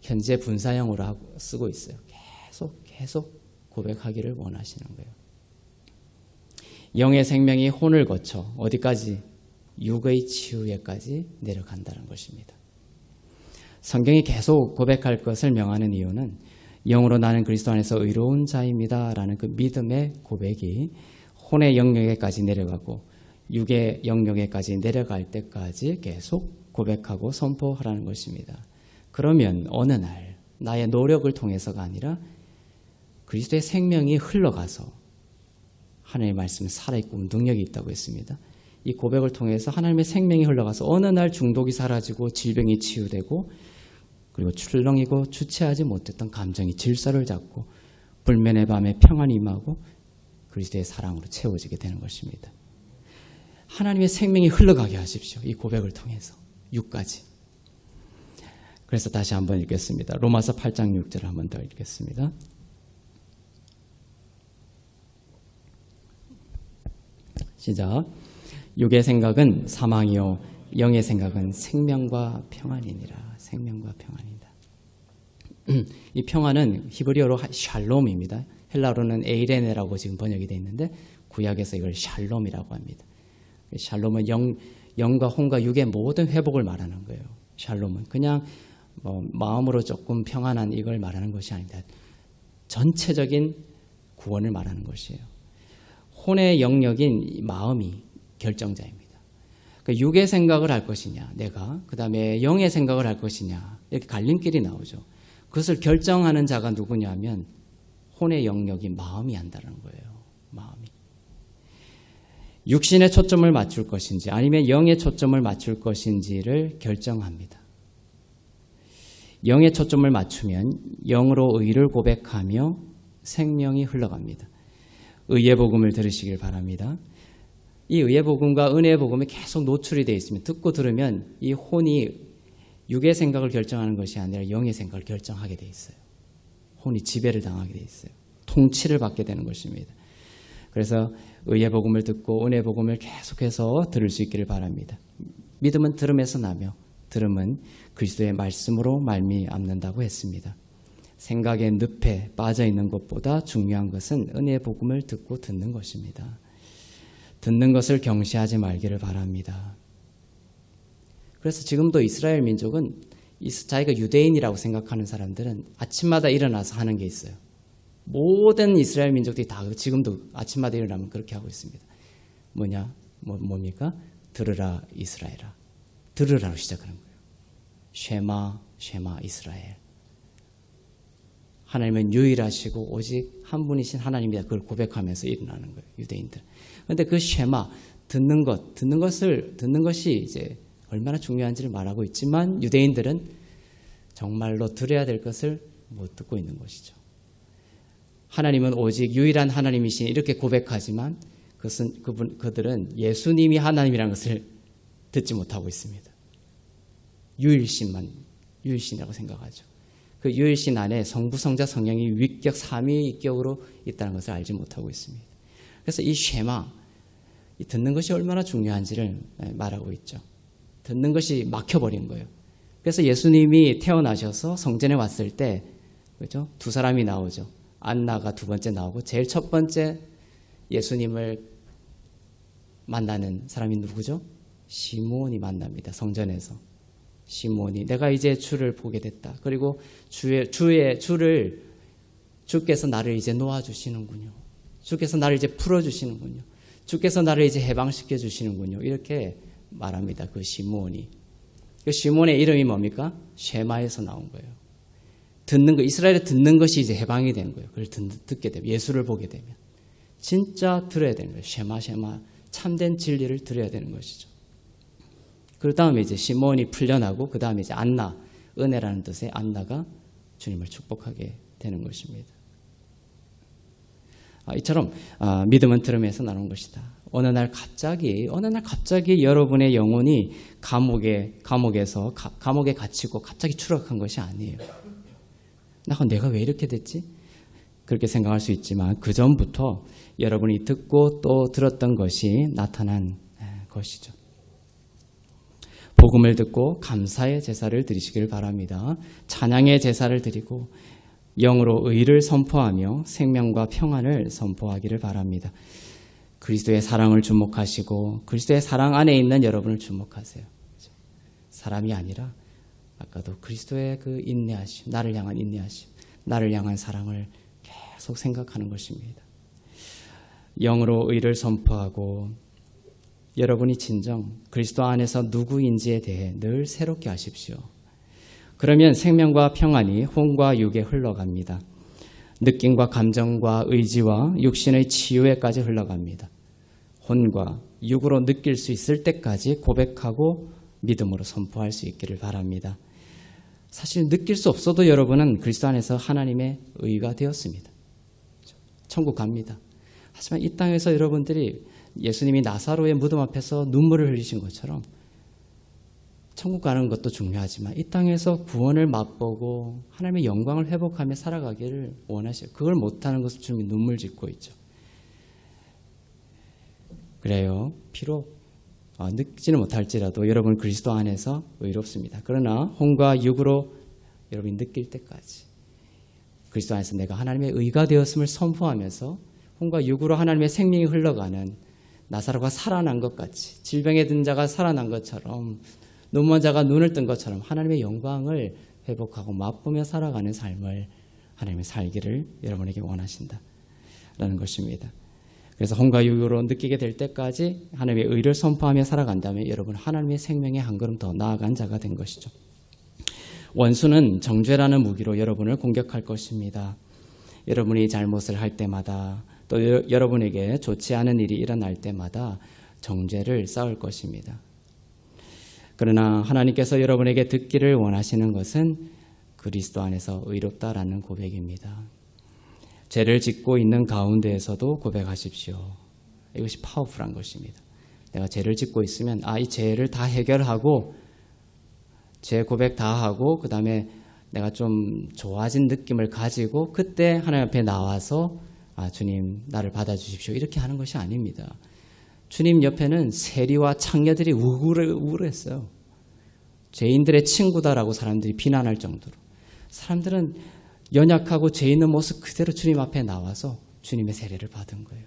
B: 현재 분사형으로 쓰고 있어요. 계속 고백하기를 원하시는 거예요. 영의 생명이 혼을 거쳐 어디까지? 육의 치유에까지 내려간다는 것입니다. 성경이 계속 고백할 것을 명하는 이유는 영으로 나는 그리스도 안에서 의로운 자입니다 라는 그 믿음의 고백이 혼의 영역에까지 내려가고 육의 영역에까지 내려갈 때까지 계속 고백하고 선포하라는 것입니다. 그러면 어느 날 나의 노력을 통해서가 아니라 그리스도의 생명이 흘러가서, 하나님의 말씀은 살아있고 운동력이 있다고 했습니다. 이 고백을 통해서 하나님의 생명이 흘러가서 어느 날 중독이 사라지고 질병이 치유되고, 그리고 출렁이고 주체하지 못했던 감정이 질서를 잡고 불면의 밤에 평안이 임하고 그리스도의 사랑으로 채워지게 되는 것입니다. 하나님의 생명이 흘러가게 하십시오. 이 고백을 통해서 6까지. 그래서 다시 한번 읽겠습니다. 로마서 8장 6절을 한번 더 읽겠습니다. 시작. 육의 생각은 사망이요 영의 생각은 생명과 평안이니라. 생명과 평안이다. 이 평안은 히브리어로 샬롬입니다. 헬라어로는 에이레네라고 지금 번역이 되어 있는데 구약에서 이걸 샬롬이라고 합니다. 샬롬은 영과 혼과 육의 모든 회복을 말하는 거예요. 샬롬은 그냥 마음으로 조금 평안한 이걸 말하는 것이 아닙니다. 전체적인 구원을 말하는 것이에요. 혼의 영역인 마음이 결정자입니다. 그러니까 육의 생각을 할 것이냐, 내가 그 다음에 영의 생각을 할 것이냐 이렇게 갈림길이 나오죠. 그것을 결정하는 자가 누구냐면 혼의 영역인 마음이 한다는 거예요. 마음이. 육신의 초점을 맞출 것인지 아니면 영의 초점을 맞출 것인지를 결정합니다. 영의 초점을 맞추면 영으로 의를 고백하며 생명이 흘러갑니다. 의의 복음을 들으시길 바랍니다. 이 의의 복음과 은혜의 복음이 계속 노출이 되어 있습니다. 듣고 들으면 이 혼이 육의 생각을 결정하는 것이 아니라 영의 생각을 결정하게 되어 있어요. 혼이 지배를 당하게 되어 있어요. 통치를 받게 되는 것입니다. 그래서 의의 복음을 듣고 은혜의 복음을 계속해서 들을 수 있기를 바랍니다. 믿음은 들음에서 나며 들음은 그리스도의 말씀으로 말미암는다고 했습니다. 생각의 늪에 빠져있는 것보다 중요한 것은 은혜의 복음을 듣고 듣는 것입니다. 듣는 것을 경시하지 말기를 바랍니다. 그래서 지금도 이스라엘 민족은 자기가 유대인이라고 생각하는 사람들은 아침마다 일어나서 하는 게 있어요. 모든 이스라엘 민족들이 다 지금도 아침마다 일어나면 그렇게 하고 있습니다. 뭡니까? 들으라 이스라엘아. 들으라로 시작하는 거예요. 쉐마 쉐마 이스라엘. 하나님은 유일하시고 오직 한 분이신 하나님이다. 그걸 고백하면서 일어나는 거예요. 유대인들. 그런데 그 쉐마 듣는 것이 이제 얼마나 중요한지를 말하고 있지만 유대인들은 정말로 들어야 될 것을 못 듣고 있는 것이죠. 하나님은 오직 유일한 하나님이신 이렇게 고백하지만 그들은 예수님이 하나님이라는 것을 듣지 못하고 있습니다. 유일신이라고 생각하죠. 그 유일신 안에 성부, 성자, 성령이 위격, 삼위격으로 있다는 것을 알지 못하고 있습니다. 그래서 이 쉐마, 이 듣는 것이 얼마나 중요한지를 말하고 있죠. 듣는 것이 막혀버린 거예요. 그래서 예수님이 태어나셔서 성전에 왔을 때, 그렇죠? 두 사람이 나오죠. 안나가 두 번째 나오고 제일 첫 번째 예수님을 만나는 사람이 누구죠? 시므온이 만납니다. 성전에서. 시므온이 내가 이제 주를 보게 됐다. 그리고 주께서 나를 이제 놓아주시는군요. 주께서 나를 이제 풀어주시는군요. 주께서 나를 이제 해방시켜 주시는군요. 이렇게 말합니다. 그 시므온이. 그 시므온의 이름이 뭡니까? 쉐마에서 나온 거예요. 듣는 거, 이스라엘에 듣는 것이 이제 해방이 되는 거예요. 그걸 듣게 되면, 예수를 보게 되면. 진짜 들어야 되는 거예요. 쉐마, 참된 진리를 들어야 되는 것이죠. 그 다음에 이제 시므온이 풀려나고, 그 다음에 이제 안나, 은혜라는 뜻의 안나가 주님을 축복하게 되는 것입니다. 이처럼 믿음은 들음에서 나오는 것이다. 어느 날 갑자기 여러분의 영혼이 감옥에 갇히고 갑자기 추락한 것이 아니에요. 내가 왜 이렇게 됐지? 그렇게 생각할 수 있지만 그 전부터 여러분이 듣고 또 들었던 것이 나타난 것이죠. 복음을 듣고 감사의 제사를 드리시길 바랍니다. 찬양의 제사를 드리고 영으로 의를 선포하며 생명과 평안을 선포하기를 바랍니다. 그리스도의 사랑을 주목하시고 그리스도의 사랑 안에 있는 여러분을 주목하세요. 사람이 아니라 아까도 그리스도의 그 인내하심, 나를 향한 인내하심, 나를 향한 사랑을 계속 생각하는 것입니다. 영으로 의를 선포하고 여러분이 진정 그리스도 안에서 누구인지에 대해 늘 새롭게 하십시오. 그러면 생명과 평안이 혼과 육에 흘러갑니다. 느낌과 감정과 의지와 육신의 치유에까지 흘러갑니다. 혼과 육으로 느낄 수 있을 때까지 고백하고 믿음으로 선포할 수 있기를 바랍니다. 사실 느낄 수 없어도 여러분은 그리스도 안에서 하나님의 의가 되었습니다. 천국 갑니다. 하지만 이 땅에서 여러분들이 예수님이 나사로의 무덤 앞에서 눈물을 흘리신 것처럼 천국 가는 것도 중요하지만 이 땅에서 구원을 맛보고 하나님의 영광을 회복하며 살아가기를 원하셔요. 그걸 못하는 것을 주님이 눈물 짓고 있죠. 그래요. 비록 느끼지는 못할지라도 여러분 그리스도 안에서 의롭습니다. 그러나 혼과 육으로 여러분이 느낄 때까지 그리스도 안에서 내가 하나님의 의가 되었음을 선포하면서 혼과 육으로 하나님의 생명이 흘러가는 나사로가 살아난 것 같이 질병에 든 자가 살아난 것처럼 눈먼 자가 눈을 뜬 것처럼 하나님의 영광을 회복하고 맛보며 살아가는 삶을 하나님이 살기를 여러분에게 원하신다라는 것입니다. 그래서 혼과 육으로 느끼게 될 때까지 하나님의 의를 선포하며 살아간다면 여러분 하나님의 생명에 한 걸음 더 나아간 자가 된 것이죠. 원수는 정죄라는 무기로 여러분을 공격할 것입니다. 여러분이 잘못을 할 때마다 또 여러분에게 좋지 않은 일이 일어날 때마다 정죄를 쌓을 것입니다. 그러나 하나님께서 여러분에게 듣기를 원하시는 것은 그리스도 안에서 의롭다라는 고백입니다. 죄를 짓고 있는 가운데에서도 고백하십시오. 이것이 파워풀한 것입니다. 내가 죄를 짓고 있으면 이 죄를 다 해결하고 죄 고백 다 하고 그 다음에 내가 좀 좋아진 느낌을 가지고 그때 하나님 앞에 나와서 주님 나를 받아주십시오 이렇게 하는 것이 아닙니다. 주님 옆에는 세리와 창녀들이 우울했어요. 죄인들의 친구다라고 사람들이 비난할 정도로 사람들은 연약하고 죄 있는 모습 그대로 주님 앞에 나와서 주님의 세례를 받은 거예요.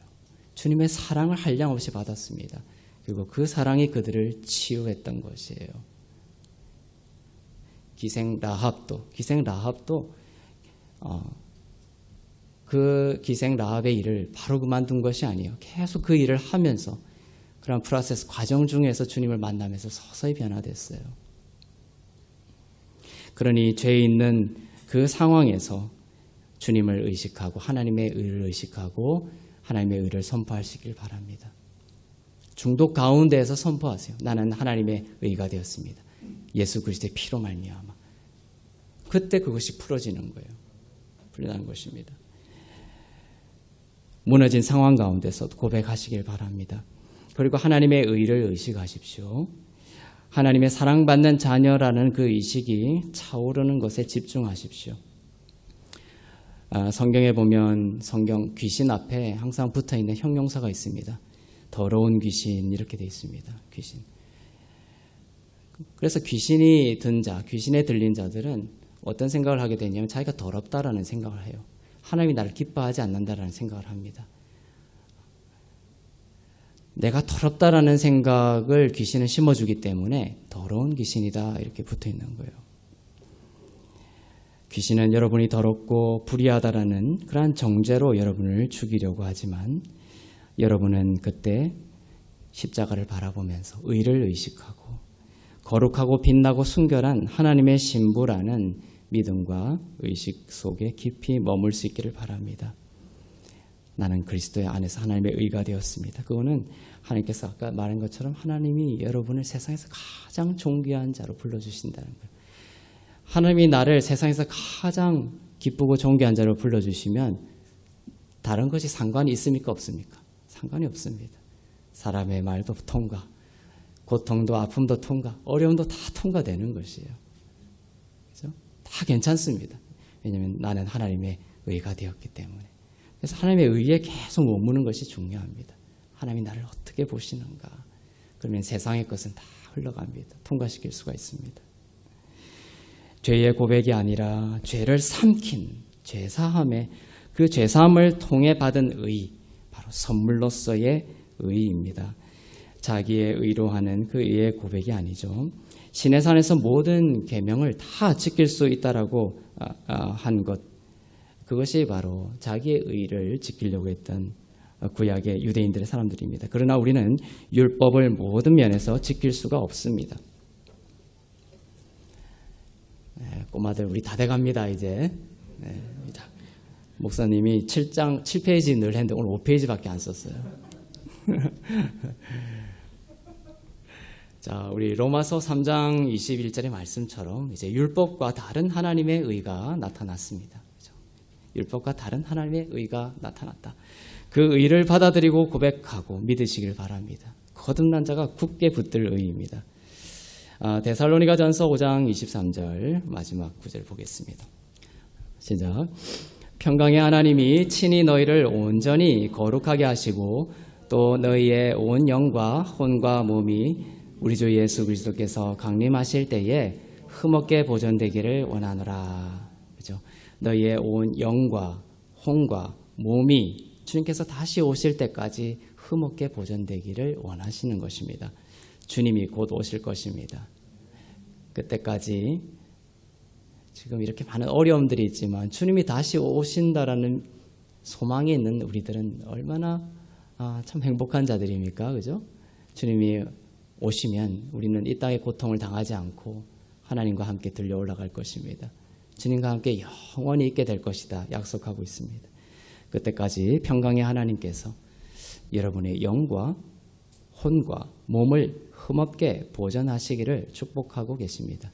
B: 주님의 사랑을 한량없이 받았습니다. 그리고 그 사랑이 그들을 치유했던 것이에요. 기생 라합도 그 기생 라합의 일을 바로 그만둔 것이 아니에요. 계속 그 일을 하면서 그런 프로세스 과정 중에서 주님을 만나면서 서서히 변화됐어요. 그러니 죄 있는 그 상황에서 주님을 의식하고 하나님의 의를 의식하고 하나님의 의를 선포하시길 바랍니다. 중독 가운데에서 선포하세요. 나는 하나님의 의가 되었습니다. 예수 그리스도의 피로 말미암아. 그때 그것이 풀어지는 거예요. 풀려나는 것입니다. 무너진 상황 가운데서도 고백하시길 바랍니다. 그리고 하나님의 의를 의식하십시오. 하나님의 사랑받는 자녀라는 그 의식이 차오르는 것에 집중하십시오. 성경에 보면 성경 귀신 앞에 항상 붙어있는 형용사가 있습니다. 더러운 귀신 이렇게 되어 있습니다. 귀신. 그래서 귀신이 든 자, 귀신에 들린 자들은 어떤 생각을 하게 되냐면 자기가 더럽다라는 생각을 해요. 하나님이 나를 기뻐하지 않는다라는 생각을 합니다. 내가 더럽다라는 생각을 귀신은 심어주기 때문에 더러운 귀신이다 이렇게 붙어있는 거예요. 귀신은 여러분이 더럽고 불의하다라는 그러한 정죄로 여러분을 죽이려고 하지만 여러분은 그때 십자가를 바라보면서 의를 의식하고 거룩하고 빛나고 순결한 하나님의 신부라는 믿음과 의식 속에 깊이 머물 수 있기를 바랍니다. 나는 그리스도의 안에서 하나님의 의가 되었습니다. 그거는 하나님께서 아까 말한 것처럼 하나님이 여러분을 세상에서 가장 존귀한 자로 불러주신다는 거예요. 하나님이 나를 세상에서 가장 기쁘고 존귀한 자로 불러주시면 다른 것이 상관이 있습니까? 없습니까? 상관이 없습니다. 사람의 말도 통과, 고통도 아픔도 통과, 어려움도 다 통과되는 것이에요. 그렇죠? 다 괜찮습니다. 왜냐하면 나는 하나님의 의가 되었기 때문에. 그래서 하나님의 의에 계속 머무는 것이 중요합니다. 하나님이 나를 어떻게 보시는가. 그러면 세상의 것은 다 흘러갑니다. 통과시킬 수가 있습니다. 죄의 고백이 아니라 죄를 삼킨 죄사함에 그 죄사함을 통해 받은 의, 바로 선물로서의 의입니다. 자기의 의로 하는 그 의의 고백이 아니죠. 시내산에서 모든 계명을 다 지킬 수 있다라고 한 것, 그것이 바로 자기의 의를 지키려고 했던 구약의 유대인들의 사람들입니다. 그러나 우리는 율법을 모든 면에서 지킬 수가 없습니다. 꼬마들 우리 다 돼갑니다 이제. 목사님이 7페이지 늘 했는데 오늘 5페이지밖에 안 썼어요. 자, 우리 로마서 3장 21절의 말씀처럼 이제 율법과 다른 하나님의 의가 나타났습니다. 그렇죠? 율법과 다른 하나님의 의가 나타났다. 그 의를 받아들이고 고백하고 믿으시길 바랍니다. 거듭난 자가 굳게 붙들 의입니다. 데살로니가전서 5장 23절 마지막 구절 보겠습니다. 시작. 평강의 하나님이 친히 너희를 온전히 거룩하게 하시고 또 너희의 온 영과 혼과 몸이 우리 주 예수 그리스도께서 강림하실 때에 흠없게 보존되기를 원하노라. 그죠? 너희의 온 영과 혼과 몸이 주님께서 다시 오실 때까지 흠없게 보존되기를 원하시는 것입니다. 주님이 곧 오실 것입니다. 그때까지 지금 이렇게 많은 어려움들이 있지만 주님이 다시 오신다라는 소망이 있는 우리들은 얼마나 참 행복한 자들입니까? 그죠? 주님이 오시면 우리는 이 땅의 고통을 당하지 않고 하나님과 함께 들려 올라갈 것입니다. 주님과 함께 영원히 있게 될 것이다 약속하고 있습니다. 그때까지 평강의 하나님께서 여러분의 영과 혼과 몸을 흠없게 보존하시기를 축복하고 계십니다.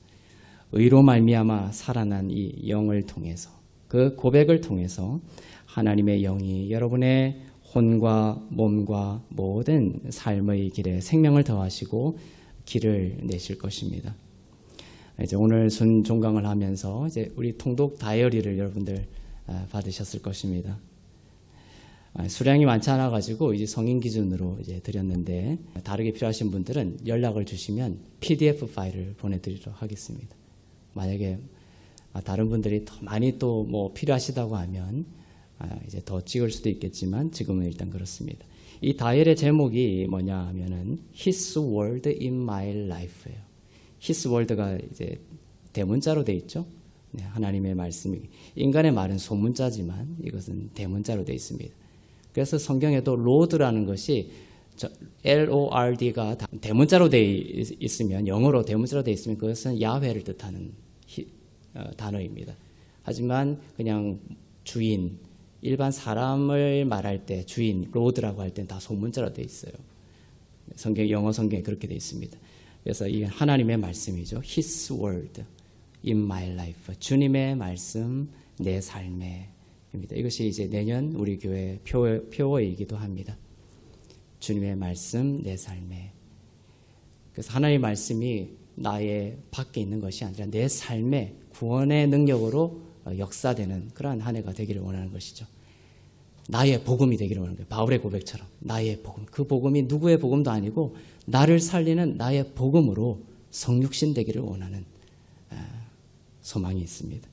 B: 의로 말미암아 살아난 이 영을 통해서 그 고백을 통해서 하나님의 영이 여러분의 혼과 몸과 모든 삶의 길에 생명을 더하시고 길을 내실 것입니다. 이제 오늘 순종강을 하면서 이제 우리 통독 다이어리를 여러분들 받으셨을 것입니다. 수량이 많지 않아 가지고 이제 성인 기준으로 이제 드렸는데 다르게 필요하신 분들은 연락을 주시면 PDF 파일을 보내드리도록 하겠습니다. 만약에 다른 분들이 더 많이 또 뭐 필요하시다고 하면 이제 더 찍을 수도 있겠지만 지금은 일단 그렇습니다. 이 다이어리의 제목이 뭐냐 하면은 His Word in My Life예요. His Word가 이제 대문자로 돼 있죠. 네, 하나님의 말씀이 인간의 말은 소문자지만 이것은 대문자로 돼 있습니다. 그래서 성경에도 Lord라는 것이 Lord가 대문자로 돼 있으면 영어로 대문자로 돼 있으면 그것은 야훼를 뜻하는 단어입니다. 하지만 그냥 주인 일반 사람을 말할 때 주인 로드라고 할 때는 다 소문자로 돼 있어요. 영어 성경에 그렇게 돼 있습니다. 그래서 이 하나님의 말씀이죠. His word in my life. 주님의 말씀 내 삶에입니다. 이것이 이제 내년 우리 교회 표어이기도 합니다. 주님의 말씀 내 삶에. 그래서 하나님의 말씀이 나의 밖에 있는 것이 아니라 내 삶의 구원의 능력으로 역사되는 그러한 한 해가 되기를 원하는 것이죠. 나의 복음이 되기를 원하는 거예요. 바울의 고백처럼 나의 복음. 그 복음이 누구의 복음도 아니고 나를 살리는 나의 복음으로 성육신 되기를 원하는 소망이 있습니다.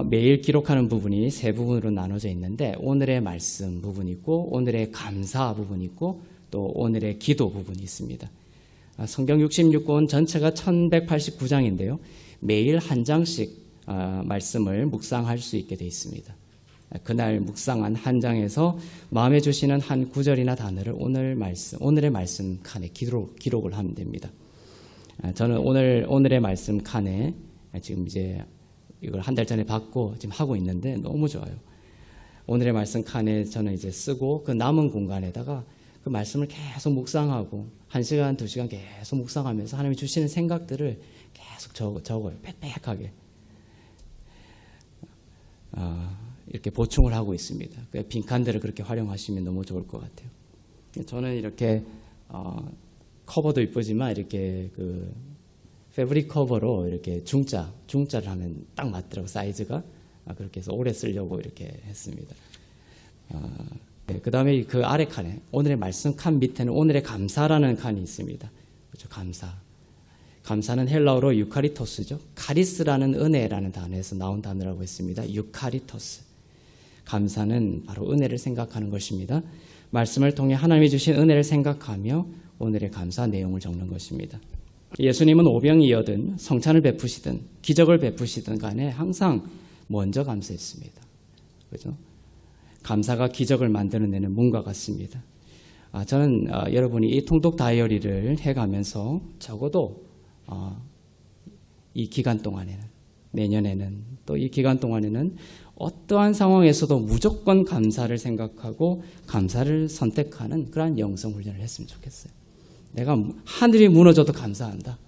B: 매일 기록하는 부분이 세 부분으로 나눠져 있는데 오늘의 말씀 부분이 있고 오늘의 감사 부분이 있고 또 오늘의 기도 부분이 있습니다. 성경 66권 전체가 1189장인데요. 매일 한 장씩 말씀을 묵상할 수 있게 되어 있습니다. 그날 묵상한 한 장에서 마음에 주시는 한 구절이나 단어를 오늘의 말씀 칸에 기록을 하면 됩니다. 저는 오늘의 말씀 칸에 지금 이제 이걸 한 달 전에 받고 지금 하고 있는데 너무 좋아요. 오늘의 말씀 칸에 저는 이제 쓰고 그 남은 공간에다가 그 말씀을 계속 묵상하고 1시간, 2시간 계속 묵상하면서 하나님이 주시는 생각들을 계속 적어요. 빽빽하게. 이렇게 보충을 하고 있습니다. 빈칸들을 그렇게 활용하시면 너무 좋을 것 같아요. 저는 이렇게 커버도 이쁘지만 이렇게 그 패브릭 커버로 이렇게 중자를 하면 딱 맞더라고 사이즈가. 그렇게 해서 오래 쓰려고 이렇게 했습니다. 그 다음에 그 아래 칸에 오늘의 말씀 칸 밑에는 오늘의 감사라는 칸이 있습니다. 그렇죠? 감사는 헬라어로 유카리토스죠. 카리스라는 은혜라는 단어에서 나온 단어라고 했습니다. 유카리토스. 감사는 바로 은혜를 생각하는 것입니다. 말씀을 통해 하나님이 주신 은혜를 생각하며 오늘의 감사 내용을 적는 것입니다. 예수님은 오병이어든 성찬을 베푸시든 기적을 베푸시든 간에 항상 먼저 감사했습니다. 그렇죠? 감사가 기적을 만드는 문과 같습니다. 저는 여러분이 이 통독 다이어리를 해가면서 적어도 이 기간 동안에는 내년에는 또 이 기간 동안에는 어떠한 상황에서도 무조건 감사를 생각하고 감사를 선택하는 그러한 영성 훈련을 했으면 좋겠어요. 내가 하늘이 무너져도 감사한다.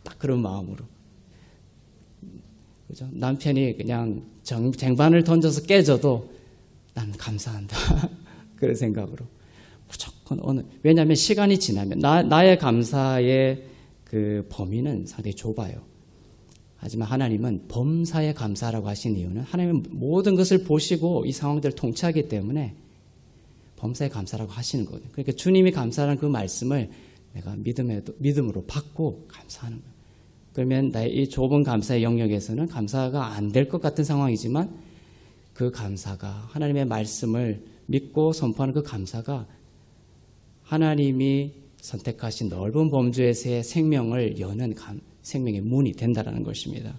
B: 딱 그런 마음으로. 그죠? 남편이 그냥 쟁반을 던져서 깨져도 나는 감사한다. 그런 생각으로 무조건 왜냐하면 시간이 지나면 나의 감사의 그 범위는 상당히 좁아요. 하지만 하나님은 범사에 감사라고 하신 이유는 하나님은 모든 것을 보시고 이 상황들을 통치하기 때문에 범사에 감사라고 하시는 거거든요. 그러니까 주님이 감사라는 그 말씀을 내가 믿음으로 받고 감사하는 거예요. 그러면 나의 이 좁은 감사의 영역에서는 감사가 안 될 것 같은 상황이지만 그 감사가 하나님의 말씀을 믿고 선포하는 그 감사가 하나님이 선택하신 넓은 범주에서의 생명을 여는 생명의 문이 된다는 것입니다.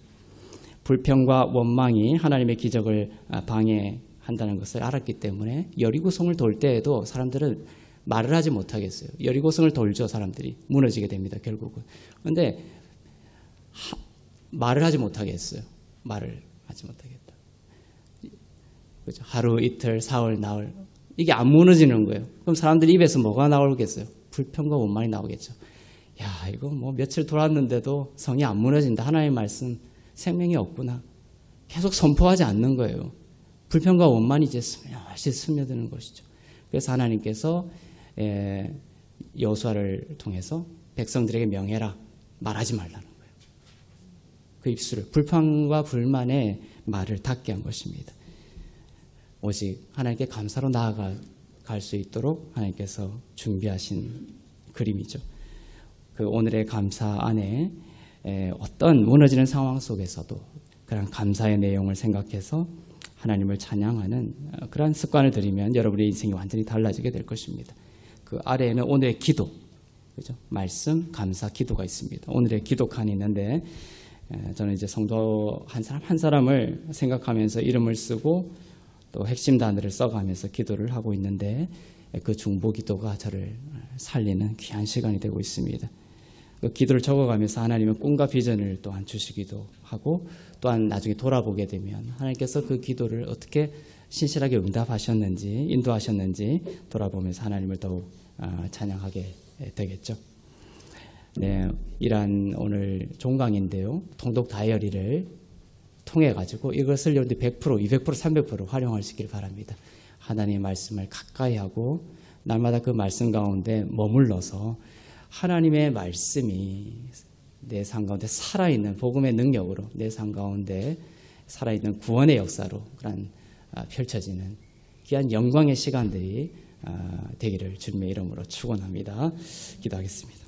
B: 불평과 원망이 하나님의 기적을 방해한다는 것을 알았기 때문에 여리고성을 돌 때에도 사람들은 말을 하지 못하겠어요. 여리고성을 돌죠. 사람들이 무너지게 됩니다. 결국은. 그런데 말을 하지 못하겠어요. 말을 하지 못하겠다. 그렇죠? 하루, 이틀, 사흘, 나흘 이게 안 무너지는 거예요. 그럼 사람들 입에서 뭐가 나오겠어요? 불평과 원망이 나오겠죠. 야, 이거 뭐 며칠 돌았는데도 성이 안 무너진다. 하나님의 말씀 생명이 없구나. 계속 선포하지 않는 거예요. 불평과 원망이 이제 스며시 스며드는 것이죠. 그래서 하나님께서 여호수아를 통해서 백성들에게 명해라. 말하지 말라는 거예요. 그 입술을 불평과 불만의 말을 닫게 한 것입니다. 오직 하나님께 감사로 나아갈 수 있도록 하나님께서 준비하신 그림이죠. 그 오늘의 감사 안에 어떤 무너지는 상황 속에서도 그런 감사의 내용을 생각해서 하나님을 찬양하는 그러한 습관을 들이면 여러분의 인생이 완전히 달라지게 될 것입니다. 그 아래에는 오늘의 기도, 그죠? 말씀, 감사, 기도가 있습니다. 오늘의 기도 칸이 있는데 저는 이제 성도 한 사람 한 사람을 생각하면서 이름을 쓰고 또 핵심 단어를 써가면서 기도를 하고 있는데 그 중보 기도가 저를 살리는 귀한 시간이 되고 있습니다. 그 기도를 적어가면서 하나님은 꿈과 비전을 또한 주시기도 하고 또한 나중에 돌아보게 되면 하나님께서 그 기도를 어떻게 신실하게 응답하셨는지 인도하셨는지 돌아보면서 하나님을 더욱 찬양하게 되겠죠. 네, 이러한 오늘 종강인데요. 통독 다이어리를 통해 가지고 이것을 여러분들 100%, 200%, 300% 활용할 수 있길 바랍니다. 하나님의 말씀을 가까이 하고 날마다 그 말씀 가운데 머물러서 하나님의 말씀이 내 삶 가운데 살아있는 복음의 능력으로 내 삶 가운데 살아있는 구원의 역사로 그런 펼쳐지는 귀한 영광의 시간들이 되기를 주님의 이름으로 축원합니다. 기도하겠습니다.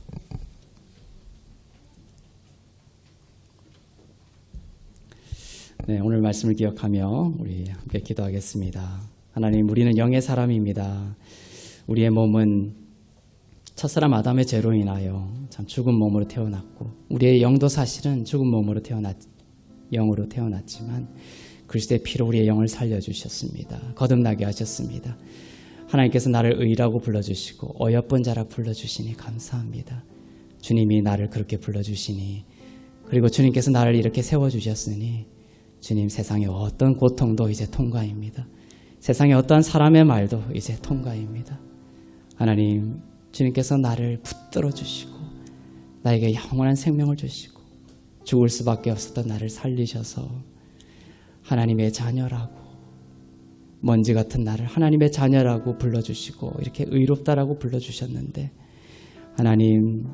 B: 네, 오늘 말씀을 기억하며 우리 함께 기도하겠습니다. 하나님, 우리는 영의 사람입니다. 우리의 몸은 첫사람 아담의 죄로 인하여 참 죽은 몸으로 태어났고 우리의 영도 사실은 죽은 몸으로 영으로 태어났지만 그리스도의 피로 우리의 영을 살려주셨습니다. 거듭나게 하셨습니다. 하나님께서 나를 의라고 불러주시고 어여쁜 자라 불러주시니 감사합니다. 주님이 나를 그렇게 불러주시니 그리고 주님께서 나를 이렇게 세워주셨으니 주님, 세상의 어떤 고통도 이제 통과입니다. 세상의 어떠한 사람의 말도 이제 통과입니다. 하나님, 주님께서 나를 붙들어 주시고 나에게 영원한 생명을 주시고 죽을 수밖에 없었던 나를 살리셔서 하나님의 자녀라고 먼지 같은 나를 하나님의 자녀라고 불러주시고 이렇게 의롭다라고 불러주셨는데 하나님,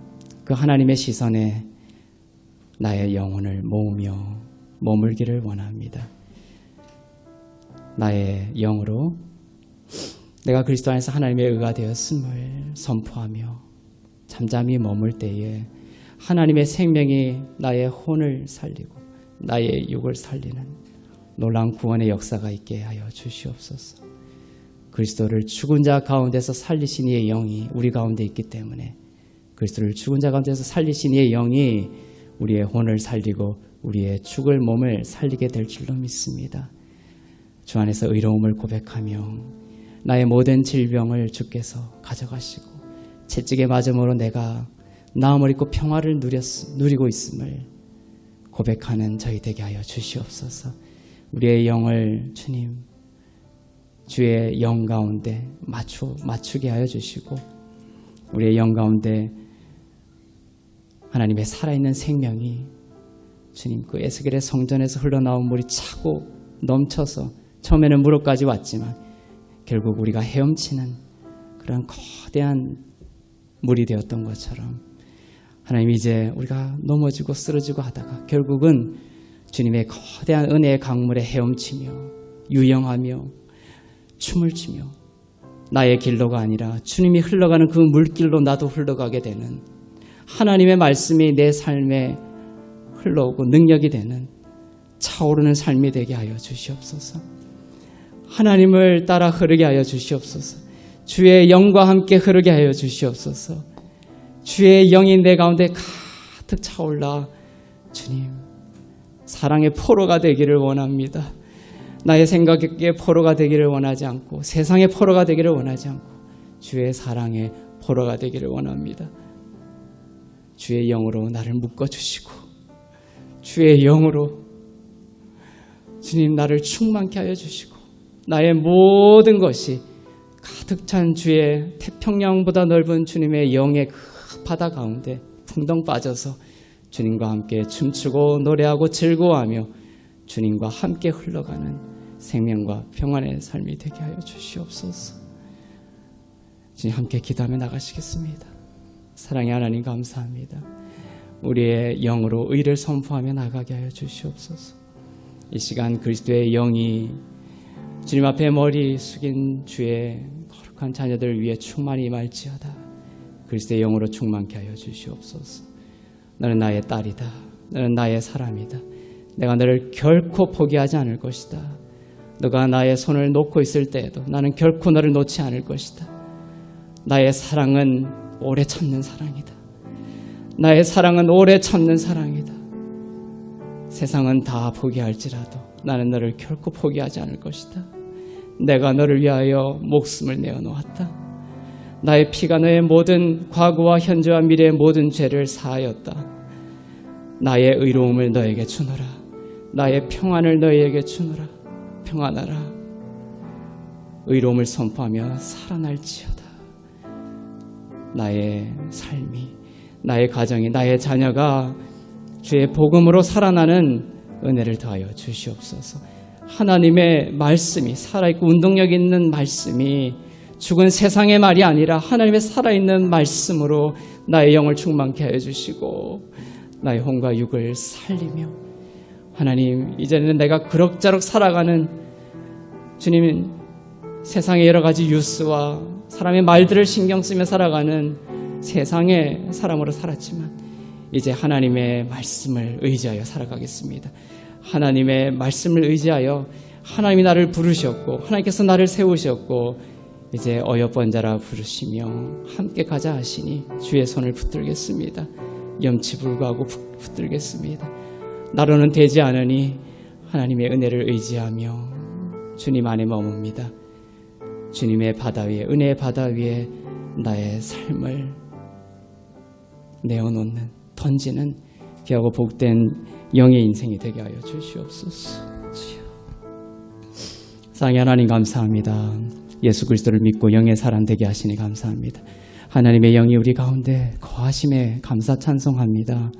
B: 그 하나님의 시선에 나의 영혼을 모으며 머물기를 원합니다. 나의 영으로 내가 그리스도 안에서 하나님의 의가 되었음을 선포하며 잠잠히 머물 때에 하나님의 생명이 나의 혼을 살리고 나의 육을 살리는 놀라운 구원의 역사가 있게 하여 주시옵소서. 그리스도를 죽은 자 가운데서 살리신 이의 영이 우리 가운데 있기 때문에 그리스도를 죽은 자 가운데서 살리신 이의 영이 우리의 혼을 살리고 우리의 죽을 몸을 살리게 될 줄로 믿습니다. 주 안에서 의로움을 고백하며 나의 모든 질병을 주께서 가져가시고 채찍에 맞음으로 내가 나음을 입고 평화를 누리고 있음을 고백하는 저희 되게 하여 주시옵소서. 우리의 영을 주님 주의 영 가운데 맞추게 하여 주시고 우리의 영 가운데 하나님의 살아있는 생명이 주님 그 에스겔의 성전에서 흘러나온 물이 차고 넘쳐서 처음에는 무릎까지 왔지만 결국 우리가 헤엄치는 그런 거대한 물이 되었던 것처럼 하나님 이제 우리가 넘어지고 쓰러지고 하다가 결국은 주님의 거대한 은혜의 강물에 헤엄치며 유영하며 춤을 추며 나의 길로가 아니라 주님이 흘러가는 그 물길로 나도 흘러가게 되는 하나님의 말씀이 내 삶에 흘러오고 능력이 되는 차오르는 삶이 되게 하여 주시옵소서. 하나님을 따라 흐르게 하여 주시옵소서. 주의 영과 함께 흐르게 하여 주시옵소서. 주의 영이 내 가운데 가득 차올라 주님 사랑의 포로가 되기를 원합니다. 나의 생각의 포로가 되기를 원하지 않고 세상의 포로가 되기를 원하지 않고 주의 사랑의 포로가 되기를 원합니다. 주의 영으로 나를 묶어주시고 주의 영으로 주님 나를 충만케 하여 주시고 나의 모든 것이 가득 찬 주의 태평양보다 넓은 주님의 영의 그 바다 가운데 풍덩 빠져서 주님과 함께 춤추고 노래하고 즐거워하며 주님과 함께 흘러가는 생명과 평안의 삶이 되게 하여 주시옵소서. 주님 함께 기도하며 나가시겠습니다. 사랑의 하나님 감사합니다. 우리의 영으로 의를 선포하며 나가게 하여 주시옵소서. 이 시간 그리스도의 영이 주님 앞에 머리 숙인 주의 거룩한 자녀들 위해 충만히 임할지어다. 그리스도의 영으로 충만케 하여 주시옵소서. 너는 나의 딸이다. 너는 나의 사람이다. 내가 너를 결코 포기하지 않을 것이다. 너가 나의 손을 놓고 있을 때에도 나는 결코 너를 놓지 않을 것이다. 나의 사랑은 오래 참는 사랑이다. 나의 사랑은 오래 참는 사랑이다. 세상은 다 포기할지라도 나는 너를 결코 포기하지 않을 것이다. 내가 너를 위하여 목숨을 내어놓았다. 나의 피가 너의 모든 과거와 현재와 미래의 모든 죄를 사하였다. 나의 의로움을 너에게 주노라. 나의 평안을 너에게 주노라. 평안하라. 의로움을 선포하며 살아날지어다. 나의 삶이, 나의 가정이, 나의 자녀가 주의 복음으로 살아나는 은혜를 더하여 주시옵소서. 하나님의 말씀이 살아있고 운동력 있는 말씀이 죽은 세상의 말이 아니라 하나님의 살아있는 말씀으로 나의 영을 충만케 하여 주시고 나의 혼과 육을 살리며 하나님 이제는 내가 그럭저럭 살아가는 주님 세상의 여러 가지 뉴스와 사람의 말들을 신경 쓰며 살아가는 세상의 사람으로 살았지만 이제 하나님의 말씀을 의지하여 살아가겠습니다. 하나님의 말씀을 의지하여 하나님이 나를 부르셨고 하나님께서 나를 세우셨고 이제 어여쁜 자라 부르시며 함께 가자 하시니 주의 손을 붙들겠습니다. 염치불구하고 붙들겠습니다. 나로는 되지 않으니 하나님의 은혜를 의지하며 주님 안에 머뭅니다. 주님의 바다 위에 은혜의 바다 위에 나의 삶을 내어놓는 던지는 귀하고 복된 영의 인생이 되게 하여 주시옵소서. 사랑의 하나님 감사합니다. 예수 그리스도를 믿고 영의 사람 되게 하시니 감사합니다. 하나님의 영이 우리 가운데 거하심에 감사 찬송합니다.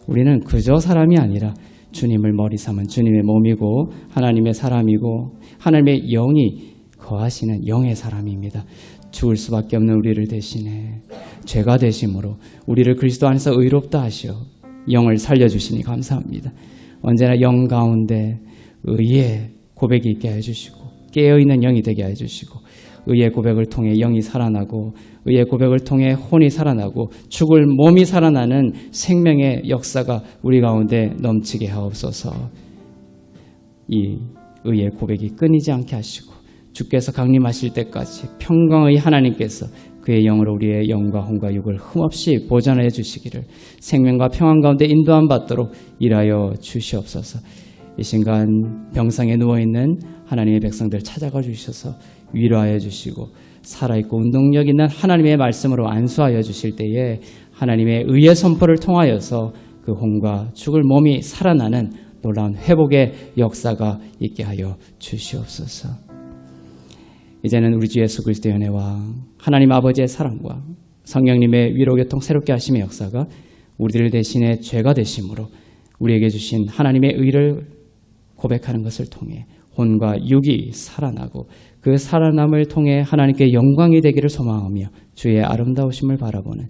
B: 우리는 그저 사람이 아니라 주님을 머리 삼은 주님의 몸이고 하나님의 사람이고 하나님의 영이 거하시는 영의 사람입니다. 죽을 수밖에 없는 우리를 대신해 죄가 되심으로 우리를 그리스도 안에서 의롭다 하시어 영을 살려주시니 감사합니다. 언제나 영 가운데 의의 고백이 있게 해주시고 깨어있는 영이 되게 해주시고 의의 고백을 통해 영이 살아나고 의의 고백을 통해 혼이 살아나고 죽을 몸이 살아나는 생명의 역사가 우리 가운데 넘치게 하옵소서. 이 의의 고백이 끊이지 않게 하시고 주께서 강림하실 때까지 평강의 하나님께서 그의 영으로 우리의 영과 혼과 육을 흠없이 보존해 주시기를 생명과 평안 가운데 인도함 받도록 일하여 주시옵소서. 이 순간 병상에 누워있는 하나님의 백성들 찾아가 주셔서 위로하여 주시고 살아있고 운동력 있는 하나님의 말씀으로 안수하여 주실 때에 하나님의 의의 선포를 통하여서 그 혼과 죽을 몸이 살아나는 놀라운 회복의 역사가 있게 하여 주시옵소서. 이제는 우리 주 예수 그리스도의 은혜와 하나님 아버지의 사랑과 성령님의 위로 교통 새롭게 하심의 역사가 우리들 대신에 죄가 되심으로 우리에게 주신 하나님의 의를 고백하는 것을 통해 혼과 육이 살아나고 그 살아남을 통해 하나님께 영광이 되기를 소망하며 주의 아름다우심을 바라보는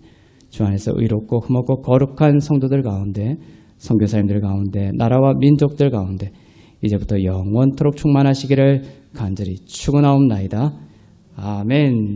B: 주 안에서 의롭고 흠없고 거룩한 성도들 가운데, 선교사님들 가운데, 나라와 민족들 가운데 이제부터 영원토록 충만하시기를 간절히 축원하옵나이다. 아멘.